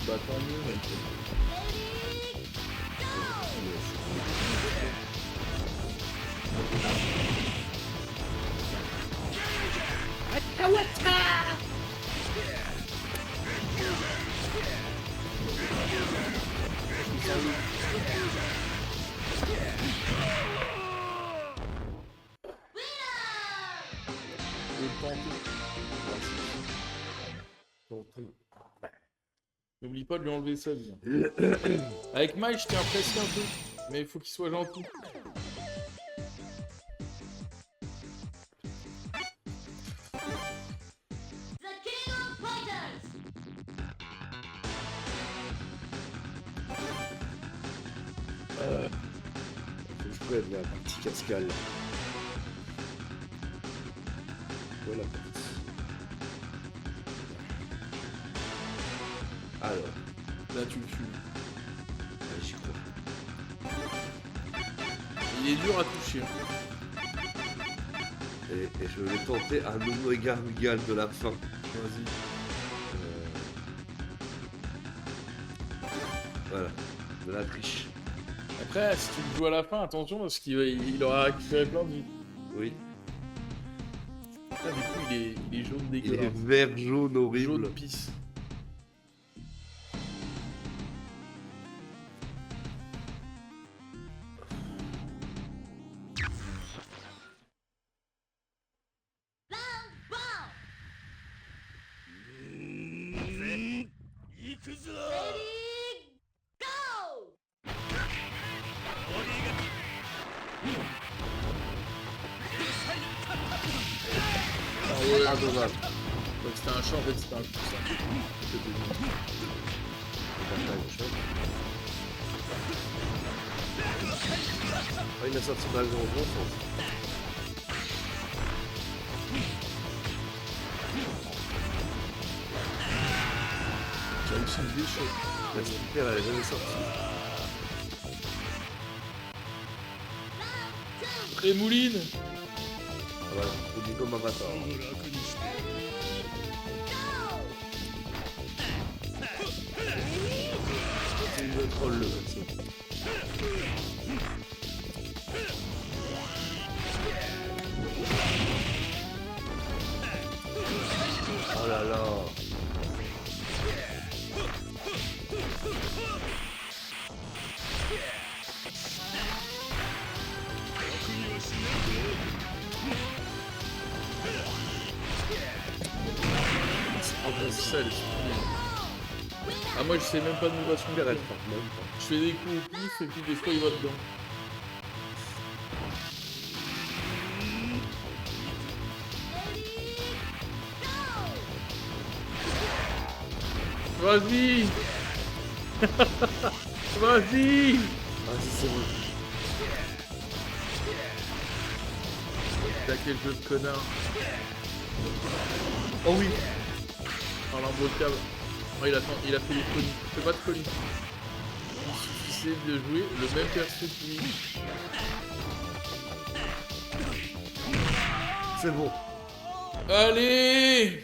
Speaker 1: Bah tant mieux mec. N'oublie pas de lui enlever ça, bien. Avec Mike, je t'ai apprécié un peu, mais il faut qu'il soit gentil.
Speaker 2: Faut que je prenne la partie cascale. Voilà la partie. Alors,
Speaker 1: Là, tu le fumes.
Speaker 2: j'y crois.
Speaker 1: Il est dur à toucher.
Speaker 2: Et je vais tenter un Omega Rugal de la fin.
Speaker 1: Vas-y.
Speaker 2: Voilà, de la triche.
Speaker 1: Après, si tu le joues à la fin, attention parce qu'il aura récupéré plein de vie.
Speaker 2: Oui.
Speaker 1: Là, du coup, il est jaune
Speaker 2: Il est
Speaker 1: dégueulasse.
Speaker 2: vert, jaune, horrible.
Speaker 1: Jaune pisse.
Speaker 2: Ah, dommage.
Speaker 1: Donc c'était un champ, en fait, c'était un coup, ça.
Speaker 2: Ah, il a sorti mal dans le bon sens.
Speaker 1: Tu as réussi une déchet.
Speaker 2: La super, elle est jamais sortie.
Speaker 1: Trémouline.
Speaker 2: Voilà, faut du comme avatar. C'est une troll le comme ça. Oh là là.
Speaker 1: Ça, elle est super. Ah, moi, je sais même pas de motivation.
Speaker 2: Super, elle frappe même pas.
Speaker 1: Je fais des coups au pif et puis des fois, il va dedans. Vas-y. Vas-y.
Speaker 2: Vas-y, c'est bon.
Speaker 1: T'as quel jeu de connard.
Speaker 2: Oh oui.
Speaker 1: Oh, l'imbocable. Oh, il a fait des colis. Fais pas de colis. Il suffisait de jouer le même perso que lui.
Speaker 2: C'est bon.
Speaker 1: Allez.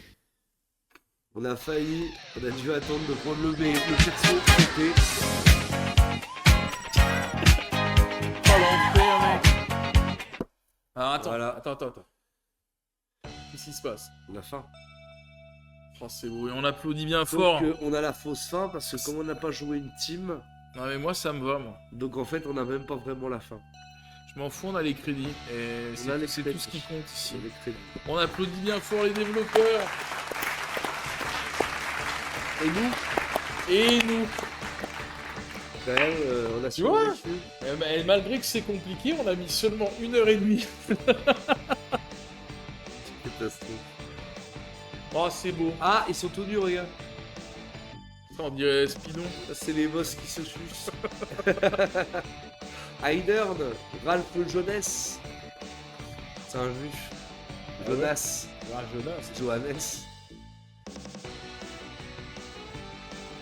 Speaker 2: On a failli, on a dû attendre de prendre le perso traité.
Speaker 1: Oh l'enfer, mec. Alors attends,
Speaker 2: Voilà.
Speaker 1: attends. Qu'est-ce qui se passe?
Speaker 2: La fin.
Speaker 1: Oh, c'est beau. Et on applaudit bien
Speaker 2: Sauf
Speaker 1: fort.
Speaker 2: qu'on a la fausse fin parce que comme on n'a pas joué une team,
Speaker 1: Non mais moi ça me va, moi.
Speaker 2: donc en fait on n'a même pas vraiment la fin.
Speaker 1: Je m'en fous, on a les crédits. Et
Speaker 2: On a les
Speaker 1: c'est
Speaker 2: crédits.
Speaker 1: tout ce qui compte ici.
Speaker 2: C'est les crédits.
Speaker 1: On applaudit bien fort les développeurs.
Speaker 2: Et nous,
Speaker 1: Et nous.
Speaker 2: quand même, on a
Speaker 1: Tu vois
Speaker 2: survécu.
Speaker 1: Et malgré que c'est compliqué, on a mis seulement 1h30.
Speaker 2: Catastrophe.
Speaker 1: Oh, c'est beau.
Speaker 2: Ah, ils sont tout nus, regarde.
Speaker 1: Ça, on dirait Spidon.
Speaker 2: Ça, c'est les boss qui se sucent. Heidern, Ralph Jonas. C'est un juif.
Speaker 1: Ah ouais.
Speaker 2: Jonas.
Speaker 1: Ah, Jonas.
Speaker 2: Johannes.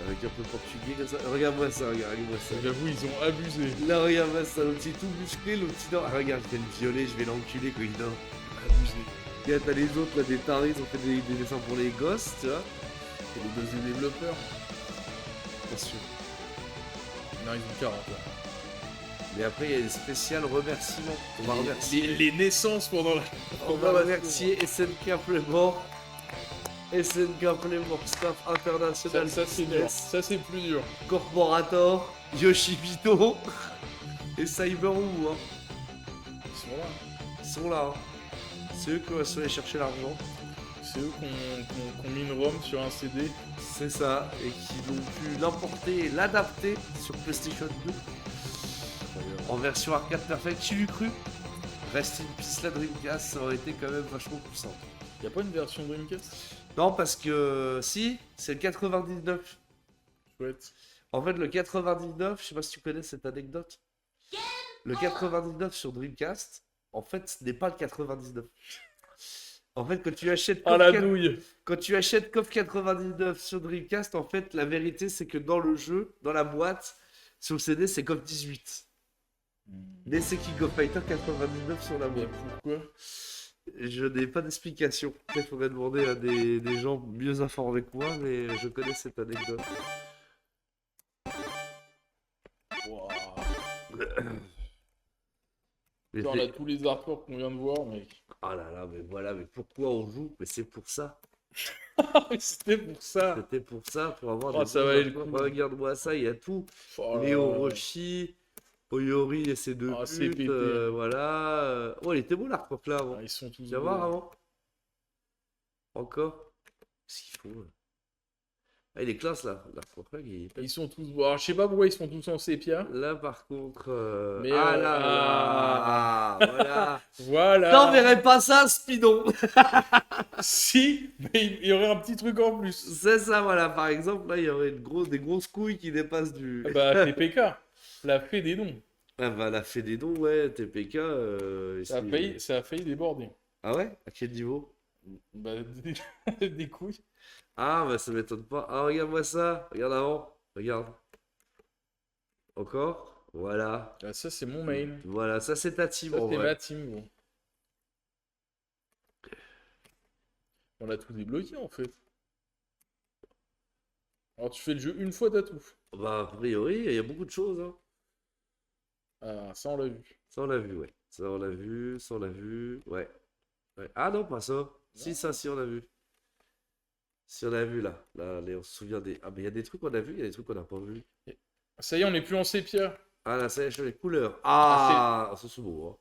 Speaker 2: Avec un peu portugais comme ça. Regarde-moi ça, regarde-moi ça.
Speaker 1: J'avoue, ils ont abusé.
Speaker 2: Là, regarde-moi ça, l'autre c'est tout musclé, l'autre il dort. Ah, regarde, je vais le violer, je vais l'enculer quand il dort.
Speaker 1: Abusé.
Speaker 2: Regarde, t'as les autres là, des tarés, ils ont fait des dessins pour les gosses, tu vois.
Speaker 1: C'est les deuxièmes développeurs.
Speaker 2: Attention.
Speaker 1: Non, ils ont 40 là.
Speaker 2: Mais après, il y a des spéciales remerciements. On va remercier.
Speaker 1: Les naissances pendant la.
Speaker 2: On va remercier SNK Playmore. SNK Playmore Staff International.
Speaker 1: Ça c'est dur.
Speaker 2: Business,
Speaker 1: Ça c'est plus dur.
Speaker 2: Corporator, Yoshibito et Cyberwoo. Hein.
Speaker 1: Ils sont là.
Speaker 2: Ils sont là. Hein. C'est eux qui vont aller chercher l'argent.
Speaker 1: C'est eux qui ont mis une ROM sur un CD.
Speaker 2: C'est ça. Et qui ont pu l'emporter et l'adapter sur PlayStation 2. En version arcade perfect, tu l'as cru? Reste in peace la Dreamcast, ça aurait été quand même vachement puissant.
Speaker 1: Y'a pas une version Dreamcast?
Speaker 2: Non, parce que si, c'est le 99.
Speaker 1: Chouette.
Speaker 2: En fait, le 99, je sais pas si tu connais cette anecdote. le 99 sur Dreamcast, en fait, ce n'est pas le 99. En fait,
Speaker 1: Ah la douille.
Speaker 2: quand tu achètes KOF 99 sur Dreamcast, en fait, la vérité, c'est que dans le jeu, dans la boîte, sur le CD, c'est KOF 18. Mais c'est King of Fighter 99 sur la
Speaker 1: Mais
Speaker 2: boîte.
Speaker 1: pourquoi?
Speaker 2: Je n'ai pas d'explication. Il faudrait demander à des gens mieux informés que moi, mais je connais cette anecdote.
Speaker 1: Ouah.
Speaker 2: Mais
Speaker 1: Putain, on a tous les artworks qu'on vient de voir, mec.
Speaker 2: oh là là, mais voilà, mais pourquoi on joue? Mais c'est pour ça.
Speaker 1: C'était pour ça.
Speaker 2: C'était pour ça, pour avoir
Speaker 1: Oh,
Speaker 2: des
Speaker 1: ça
Speaker 2: bons
Speaker 1: valait le
Speaker 2: artworks.
Speaker 1: coup.
Speaker 2: Regarde-moi ça, il y a tout.
Speaker 1: Oh là
Speaker 2: Léo
Speaker 1: là.
Speaker 2: Roshi, Oyori et ses deux
Speaker 1: Ah, c'est
Speaker 2: buts,
Speaker 1: pété.
Speaker 2: voilà. Oh, il était beau l'artwork là avant.
Speaker 1: Ah, ils sont tous
Speaker 2: Tu vas voir
Speaker 1: beaux.
Speaker 2: avant. Encore. Qu'est-ce qu'il faut? Ah, il est classe là. L'artwork là,
Speaker 1: Ils sont tous beaux. Alors, je sais pas pourquoi ils sont tous en sépia.
Speaker 2: là par contre.
Speaker 1: Mais,
Speaker 2: ah là,
Speaker 1: ah.
Speaker 2: là, voilà.
Speaker 1: Voilà.
Speaker 2: T'enverrais pas ça, Spidon.
Speaker 1: Si, mais il y aurait un petit truc en plus.
Speaker 2: C'est ça, voilà. Par exemple, là, il y aurait des grosses couilles qui dépassent du.
Speaker 1: Ah bah, TPK, la fée des dons.
Speaker 2: Ah bah, elle a fait des dons, ouais, TPK.
Speaker 1: Ça a failli déborder.
Speaker 2: Ah ouais? À quel niveau?
Speaker 1: Bah, des couilles.
Speaker 2: Ah, bah ça m'étonne pas. Ah, regarde-moi ça. Regarde avant. Regarde. Encore. Voilà.
Speaker 1: Ah, ça, c'est mon main.
Speaker 2: Voilà, ça c'est ta team
Speaker 1: Ça,
Speaker 2: en
Speaker 1: c'est
Speaker 2: vrai.
Speaker 1: ma team, gros. On a tout débloqué, en fait. Alors, tu fais le jeu une fois, t'as tout.
Speaker 2: Bah, a priori, il y a beaucoup de choses, hein.
Speaker 1: Ah, ça, on l'a vu.
Speaker 2: Ça, on l'a vu, ouais. Ça, on l'a vu. Ça, on l'a vu. Ouais. Ouais. Ah non, pas ça. Si, ça, si, on l'a vu. Si, on a vu, là. Là, allez, on se souvient des. Ah, mais il y a des trucs qu'on a vu, il y a des trucs qu'on n'a pas vu.
Speaker 1: Ça y est, on n'est plus en sépia.
Speaker 2: Ah, là, ça y est, je les couleurs. Ah, ça, c'est beau,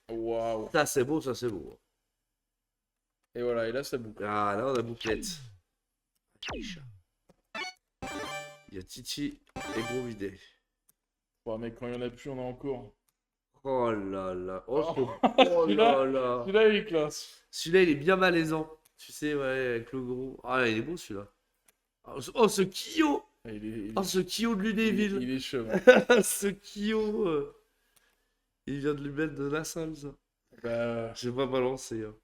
Speaker 2: hein.
Speaker 1: Waouh.
Speaker 2: Ça, c'est beau, ça, c'est beau.
Speaker 1: Et voilà, et là, ça boucle.
Speaker 2: Ah, là, on a bouclette. Il y a Titi et Gros Vidé.
Speaker 1: Ouais, mec, quand il y en a plus, on a encore.
Speaker 2: Oh là là. Oh,
Speaker 1: Oh,
Speaker 2: oh
Speaker 1: celui-là,
Speaker 2: là là.
Speaker 1: Celui-là, il est classe.
Speaker 2: Celui-là, il est bien malaisant. Tu sais, ouais, avec le gros. Ah, il est beau celui-là. Oh, ce Kyo!
Speaker 1: Ah, il
Speaker 2: Oh, ce Kyo de Lunéville!
Speaker 1: il est chum.
Speaker 2: Ce Kyo! Il vient de lui mettre de la salle, ça.
Speaker 1: Bah,
Speaker 2: J'ai pas balancé. Hein.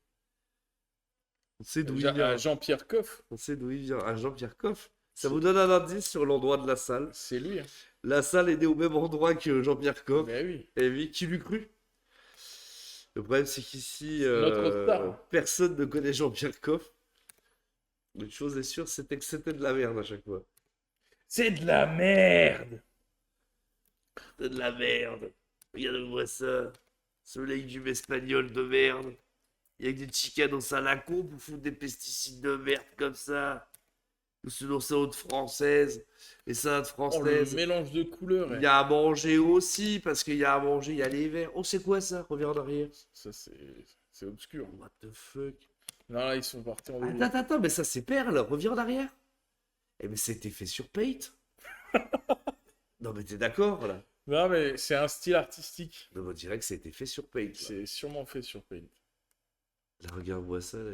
Speaker 2: On sait d'où il vient.
Speaker 1: Jean-Pierre Coff,
Speaker 2: On sait d'où il vient. Ah, Jean-Pierre Coff. Ça vous donne un indice sur l'endroit de la salle.
Speaker 1: c'est lui. Hein.
Speaker 2: La salle est née au même endroit que Jean-Pierre Coff.
Speaker 1: Bah oui.
Speaker 2: Et oui, qui l'eût cru? Le problème, c'est qu'ici,
Speaker 1: Notre star.
Speaker 2: personne ne connaît Jean-Pierre Coff. Une chose est sûre, c'était que c'était de la merde à chaque fois.
Speaker 1: C'est de la merde.
Speaker 2: C'est de la merde. Regarde-moi ça. Ce légume espagnol de merde. Il y a que des chicanes au salacon pour foutre des pesticides de merde comme ça. Ou sinon, c'est haute française. Les salades
Speaker 1: Oh, le
Speaker 2: françaises.
Speaker 1: mélange de couleurs.
Speaker 2: Il y a à manger aussi, parce qu'il y a à manger, il y a les verts. Oh, c'est quoi ça? Reviens en arrière.
Speaker 1: Ça, c'est obscur.
Speaker 2: What the fuck?
Speaker 1: Non, là, ils sont partis en
Speaker 2: Attends,
Speaker 1: délire.
Speaker 2: attends, attends, mais ça c'est Perle, reviens en arrière. Eh mais c'était fait sur Paint. Non mais t'es d'accord là?
Speaker 1: Non, mais c'est un style artistique.
Speaker 2: Non, mais on dirait que c'était fait sur Paint. Là,
Speaker 1: C'est sûrement fait sur Paint.
Speaker 2: Là, regarde-moi ça là.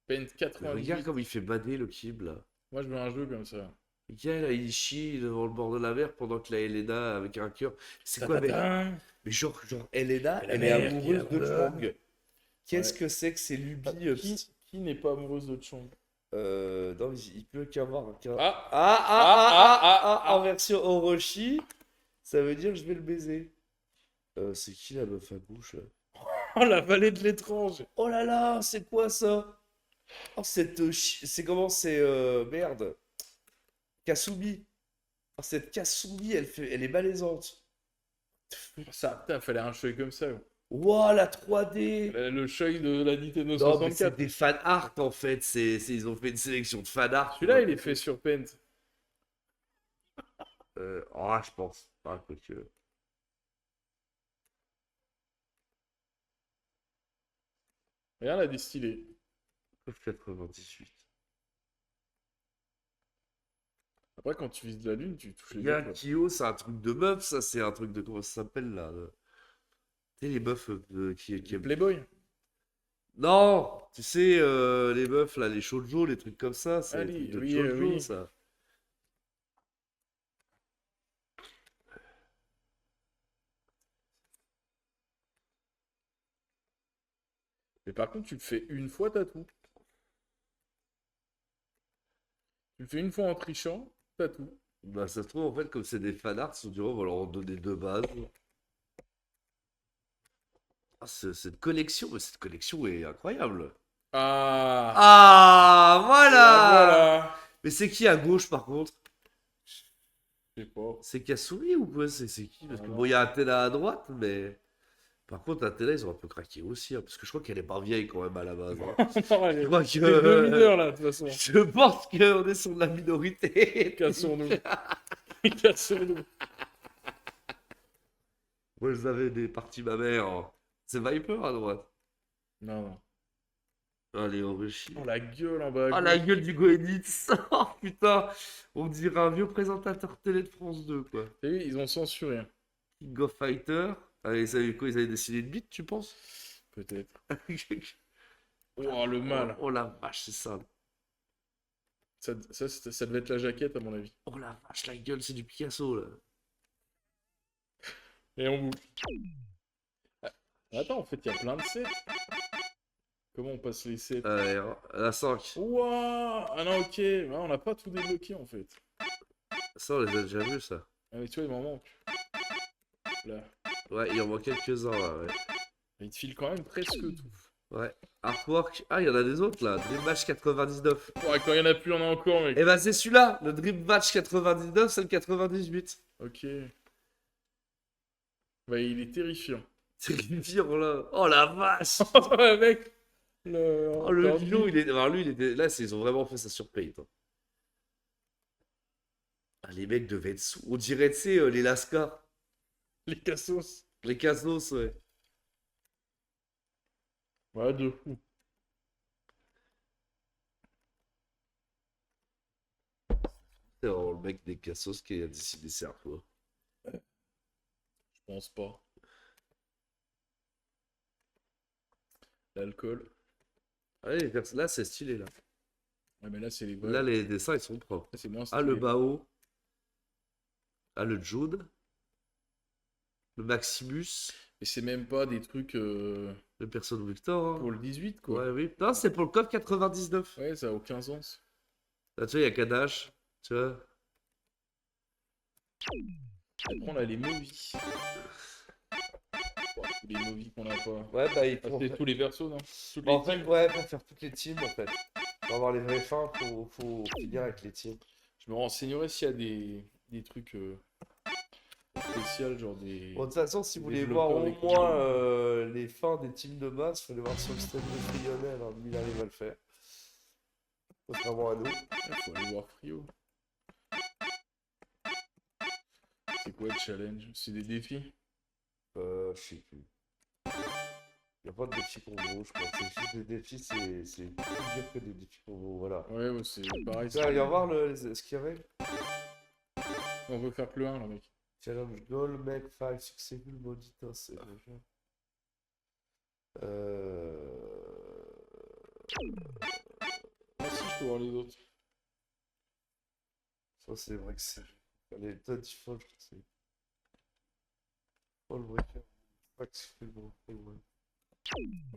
Speaker 1: Paint
Speaker 2: Mais
Speaker 1: 98.
Speaker 2: regarde comme il fait bader le Kib là.
Speaker 1: Moi, je veux un jeu comme ça.
Speaker 2: Regarde là, il chie devant le bord de la mer pendant que la Elena avec un cœur. C'est quoi, mais
Speaker 1: Ta-ta-ta.
Speaker 2: genre Elena,
Speaker 1: Et la
Speaker 2: elle est
Speaker 1: mer qui
Speaker 2: amoureuse de
Speaker 1: abandonne.
Speaker 2: Chang. Qu'est-ce
Speaker 1: Ouais.
Speaker 2: que c'est que ces lubies
Speaker 1: Qui n'est pas amoureuse de Chong?
Speaker 2: Non, mais il peut qu'avoir un cœur.
Speaker 1: Ah.
Speaker 2: En version Orochi, ça veut dire je vais le baiser. C'est qui la meuf à bouche là?
Speaker 1: Oh, la vallée de l'étrange.
Speaker 2: Oh là là, c'est quoi ça? Oh, c'est comment c'est merde. Kasumi. Oh, cette Kasumi, elle est malaisante.
Speaker 1: Ça, putain, fallait un show comme ça.
Speaker 2: Wow, la 3D.
Speaker 1: Le show de la Nintendo
Speaker 2: Non, mais c'est
Speaker 1: 64.
Speaker 2: des fan art en fait. Ils ont fait une sélection de fan art.
Speaker 1: Celui-là, il est fait sur Paint.
Speaker 2: Oh, je pense. Ah, quoique.
Speaker 1: Regarde la distillée.
Speaker 2: 98.
Speaker 1: Après, quand tu vises la lune, tu touches les
Speaker 2: Regarde,
Speaker 1: étoiles.
Speaker 2: Kyo, c'est un truc de meuf, ça, c'est un truc de. Comment ça s'appelle là? Tu sais, les meufs qui aiment.
Speaker 1: Playboy.
Speaker 2: Non! Tu sais, les meufs là, les shoujo, les trucs comme ça, c'est des
Speaker 1: Allez,
Speaker 2: trucs de
Speaker 1: oui,
Speaker 2: shoujo,
Speaker 1: oui.
Speaker 2: ça.
Speaker 1: Mais par contre, tu le fais une fois, t'as tout. Tu le fais une fois en trichant, t'as tout.
Speaker 2: Bah, ça se trouve, en fait, comme c'est des fanarts, on dirait, on va leur en donner 2 bases. Ah, cette collection est incroyable.
Speaker 1: Ah,
Speaker 2: Ah, voilà!
Speaker 1: voilà.
Speaker 2: Mais c'est qui à gauche, par contre?
Speaker 1: Je sais pas.
Speaker 2: C'est Kasumi ou quoi? C'est qui? Parce
Speaker 1: Ah
Speaker 2: que
Speaker 1: non.
Speaker 2: bon, il y a Athéna à droite, mais. Par contre, Athéna, ils ont un peu craqué aussi, hein, parce que je crois qu'elle est pas vieille quand même à la base. Hein.
Speaker 1: Non, allez,
Speaker 2: Je crois
Speaker 1: c'est le
Speaker 2: que.
Speaker 1: leader là, de toute façon.
Speaker 2: Je pense qu'on est sur de la minorité.
Speaker 1: Cassons-nous. Cassons-nous.
Speaker 2: Moi, je avais des parties ma mère. Hein. C'est Viper à droite.
Speaker 1: Non, non.
Speaker 2: Allez, on réussit.
Speaker 1: Oh la gueule en bas. à
Speaker 2: Ah, la
Speaker 1: gauche.
Speaker 2: gueule du Goenitz. Oh putain. On dirait un vieux présentateur télé de France 2, quoi.
Speaker 1: T'as vu, ils ont censuré.
Speaker 2: King of Fighter. Ah, ils avaient quoi? Ils avaient décidé de beat, tu penses?
Speaker 1: Peut-être. Oh, le mal.
Speaker 2: Oh la vache, c'est ça.
Speaker 1: Ça devait être la jaquette, à mon avis.
Speaker 2: Oh la vache, la gueule, c'est du Picasso, là.
Speaker 1: Et on boucle. Ah, attends, en fait, il y a plein de sets. Comment on passe les sets?
Speaker 2: La 5.
Speaker 1: Ouah. Ah non, ok. Ouais, on n'a pas tout débloqué, en fait.
Speaker 2: Ça, on les a déjà vus, ça.
Speaker 1: Ah, mais tu vois, il m'en manque. Là.
Speaker 2: Ouais, il en manque quelques-uns, là, ouais.
Speaker 1: Il te file quand même presque tout.
Speaker 2: Ouais. Artwork. Ah, il y en a des autres, là. Dream Match 99.
Speaker 1: Ouais, quand il y en a plus, il y en a encore, mec.
Speaker 2: Eh ben, c'est celui-là. Le Dream Match 99, c'est le 98.
Speaker 1: Ok. Bah, il est terrifiant.
Speaker 2: C'est terrifiant, là. Oh la vache.
Speaker 1: Ouais, mec. Le,
Speaker 2: Oh, le
Speaker 1: l'ordi.
Speaker 2: Lino, il est. Alors, lui, il était. Là, ils ont vraiment fait ça sur Paint. Hein. Ah, les mecs devaient être sous. On dirait, tu sais, les Lascar.
Speaker 1: Les cassos.
Speaker 2: Les Casos, ouais.
Speaker 1: Ouais, de fou.
Speaker 2: C'est vraiment le mec des Casos qui a décidé ça, quoi.
Speaker 1: Je pense pas. L'alcool.
Speaker 2: Allez, là, c'est stylé, là.
Speaker 1: Ouais, mais là, c'est les vrais.
Speaker 2: Là, les dessins, ils sont propres.
Speaker 1: Là, c'est moins
Speaker 2: Ah,
Speaker 1: stylé.
Speaker 2: le Bao. Ah, le Jude. Le Maximus.
Speaker 1: Et c'est même pas des trucs
Speaker 2: Le Person Victor. Hein.
Speaker 1: pour le 18, quoi.
Speaker 2: Ouais, oui. Non, c'est pour le code 99.
Speaker 1: Ouais, ça a aucun sens.
Speaker 2: Là, tu vois, il y a Kadash. Tu vois.
Speaker 1: Après, on a les movies. Ouais, tous les movies qu'on a pas.
Speaker 2: Ouais, bah, il
Speaker 1: Ah, c'est tous les persos, non? Toutes
Speaker 3: En
Speaker 1: les
Speaker 3: fait,
Speaker 1: teams.
Speaker 3: ouais, pour faire toutes les teams, en fait. Pour avoir les vraies fins, faut finir avec les teams.
Speaker 1: Je me renseignerai s'il y a des trucs spéciaux, genre des.
Speaker 3: Bon, de toute façon, si vous
Speaker 1: Des
Speaker 3: voulez voir au
Speaker 1: développeurs
Speaker 3: moins les fins des teams de masse, il faut les voir sur le stream de Lionel, hein. Lui, il arrive à le faire. Contrairement à nous.
Speaker 1: Il faut aller voir Frio. C'est quoi le challenge? C'est des défis?
Speaker 3: Je sais plus. Il n'y a pas de défi combo, je crois. C'est juste des défis, c'est plus dur que des défis combo, voilà.
Speaker 1: Ouais, ouais, c'est pareil.
Speaker 3: Tu vas aller voir ce qu'il y avait?
Speaker 1: On veut faire que le 1, là, mec.
Speaker 3: Challenge goal, make 5 successful moditos. C'est déjà.
Speaker 1: Ah si, je peux voir les autres.
Speaker 3: Ça, c'est vrai que c'est. Les Todd Default, je crois que c'est. Paul Breaker.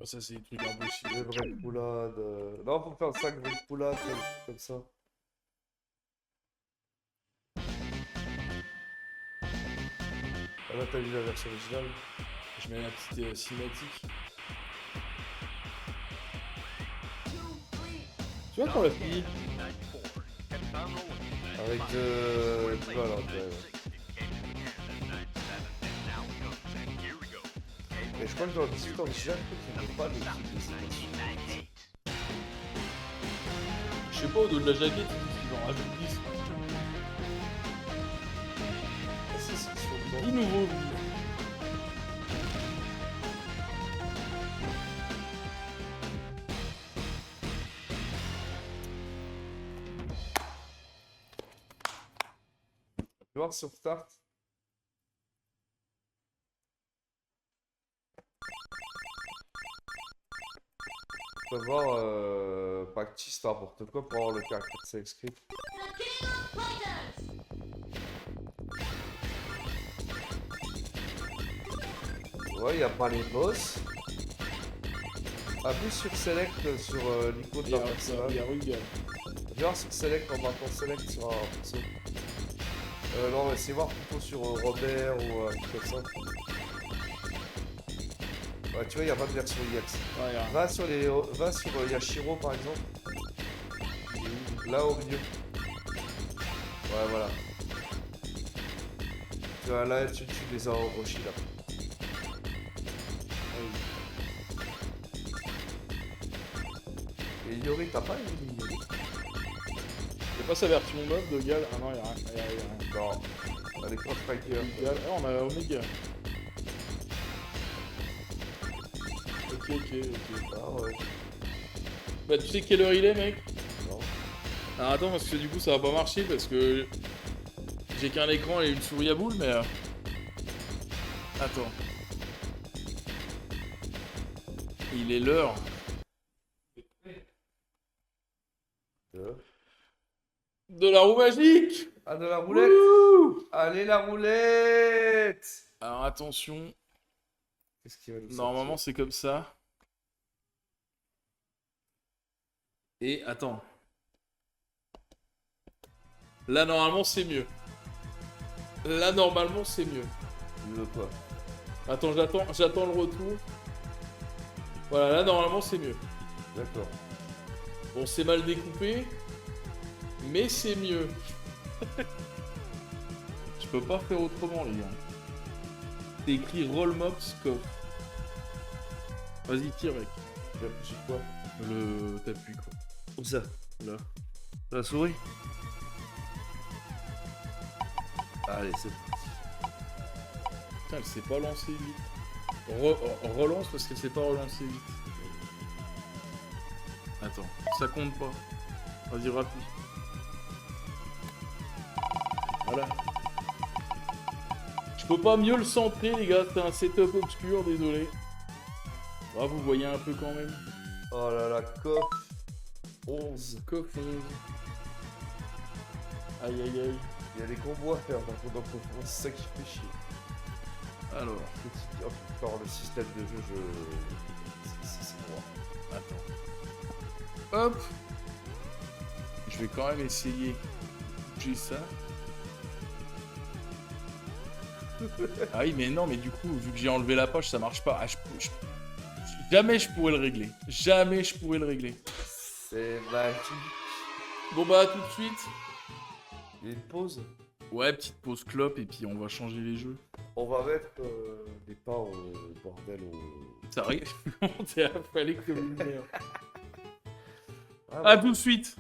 Speaker 1: Ah, ça, c'est des trucs impossibles.
Speaker 3: Les vraies poulades. Non, faut faire 5 vraies poulades comme ça. Ah, là, t'as vu la version originale?
Speaker 1: Je mets la petite cinématique. Tu vois quand la fille.
Speaker 3: Avec voilà, ouais. Et je crois que dans le 18 original, il n'y a pas de type de cinématique.
Speaker 1: Je sais pas, au dos de la jaquette, ils en rajoutent 10.
Speaker 3: Ah, si, c'est sur le
Speaker 1: 10 nouveaux.
Speaker 3: Tu vois sur Start. Tu vas voir Practice n'importe quoi pour avoir le caractère select script. Ouais, il n'y a pas les boss. Appuie sur Select sur l'icône
Speaker 1: Il y
Speaker 3: d'un
Speaker 1: a
Speaker 3: personnage.
Speaker 1: Rugal.
Speaker 3: Viens sur Select en battant Select sur un perso. Non, mais c'est voir plutôt sur Robert ou un truc comme ça. Ouais, tu vois, il n'y a pas de version IX.
Speaker 1: Ouais, y a-
Speaker 3: Va sur Yashiro par exemple. Là au milieu. Ouais, voilà. Tu vois, là, tu les as enrochis là. Et Yori, t'as pas une Yori?
Speaker 1: Y'a pas sa version mob de Gal. Ah non, y'a rien.
Speaker 3: Non. T'as les Crossfighters.
Speaker 1: Gal. Ah, on a Omega. Ok.
Speaker 3: Ah ouais.
Speaker 1: Bah, tu sais quelle heure il est, mec?
Speaker 3: Non.
Speaker 1: Alors attends, parce que du coup, ça va pas marcher parce que j'ai qu'un écran et une souris à boule, mais. Attends. Il est l'heure. De la roue magique!
Speaker 3: Ah, de la roulette.
Speaker 1: Wouh!
Speaker 3: Allez, la roulette.
Speaker 1: Alors attention,
Speaker 3: Qu'est-ce qui va nous
Speaker 1: normalement c'est comme ça. Et attends. Là normalement c'est mieux. Là normalement c'est mieux.
Speaker 3: Tu veux quoi?
Speaker 1: Attends, j'attends le retour. Voilà, là normalement c'est mieux.
Speaker 3: D'accord.
Speaker 1: Bon, c'est mal découpé, mais c'est mieux. Je peux pas faire autrement, les gars. C'est écrit Roll Mob Scope. Vas-y, tire, mec.
Speaker 3: J'ai quoi?
Speaker 1: T'appuies, quoi.
Speaker 2: Où ça?
Speaker 1: Là.
Speaker 2: La souris? Allez, c'est parti.
Speaker 1: Putain, elle s'est pas lancée vite. Relance parce qu'elle s'est pas relancée vite. Attends, ça compte pas. Vas-y, rapide. Voilà. Je peux pas mieux le centrer, les gars. C'est un setup obscur, désolé. Ah, vous voyez un peu quand même.
Speaker 3: Oh là là, coff 11.
Speaker 1: Coff 11. Aïe aïe aïe.
Speaker 3: Il y a des combos à faire dans coff 11, c'est ça qui fait chier.
Speaker 1: Alors,
Speaker 3: Oh, putain, le système de jeu, c'est moi.
Speaker 1: attends. Hop. Je vais quand même essayer de bouger ça. Ah oui, mais non, mais du coup, vu que j'ai enlevé la poche, ça marche pas. Ah, jamais je pourrais le régler. Jamais je pourrais le régler.
Speaker 3: C'est magique.
Speaker 1: Bon bah, à tout de suite.
Speaker 3: Il y a une pause.
Speaker 1: Ouais, petite pause clope et puis on va changer les jeux.
Speaker 3: On va mettre des pains au bordel au...
Speaker 1: Ça arrive. Fallait que vous le disiez.
Speaker 3: Ah,
Speaker 1: À tout de suite.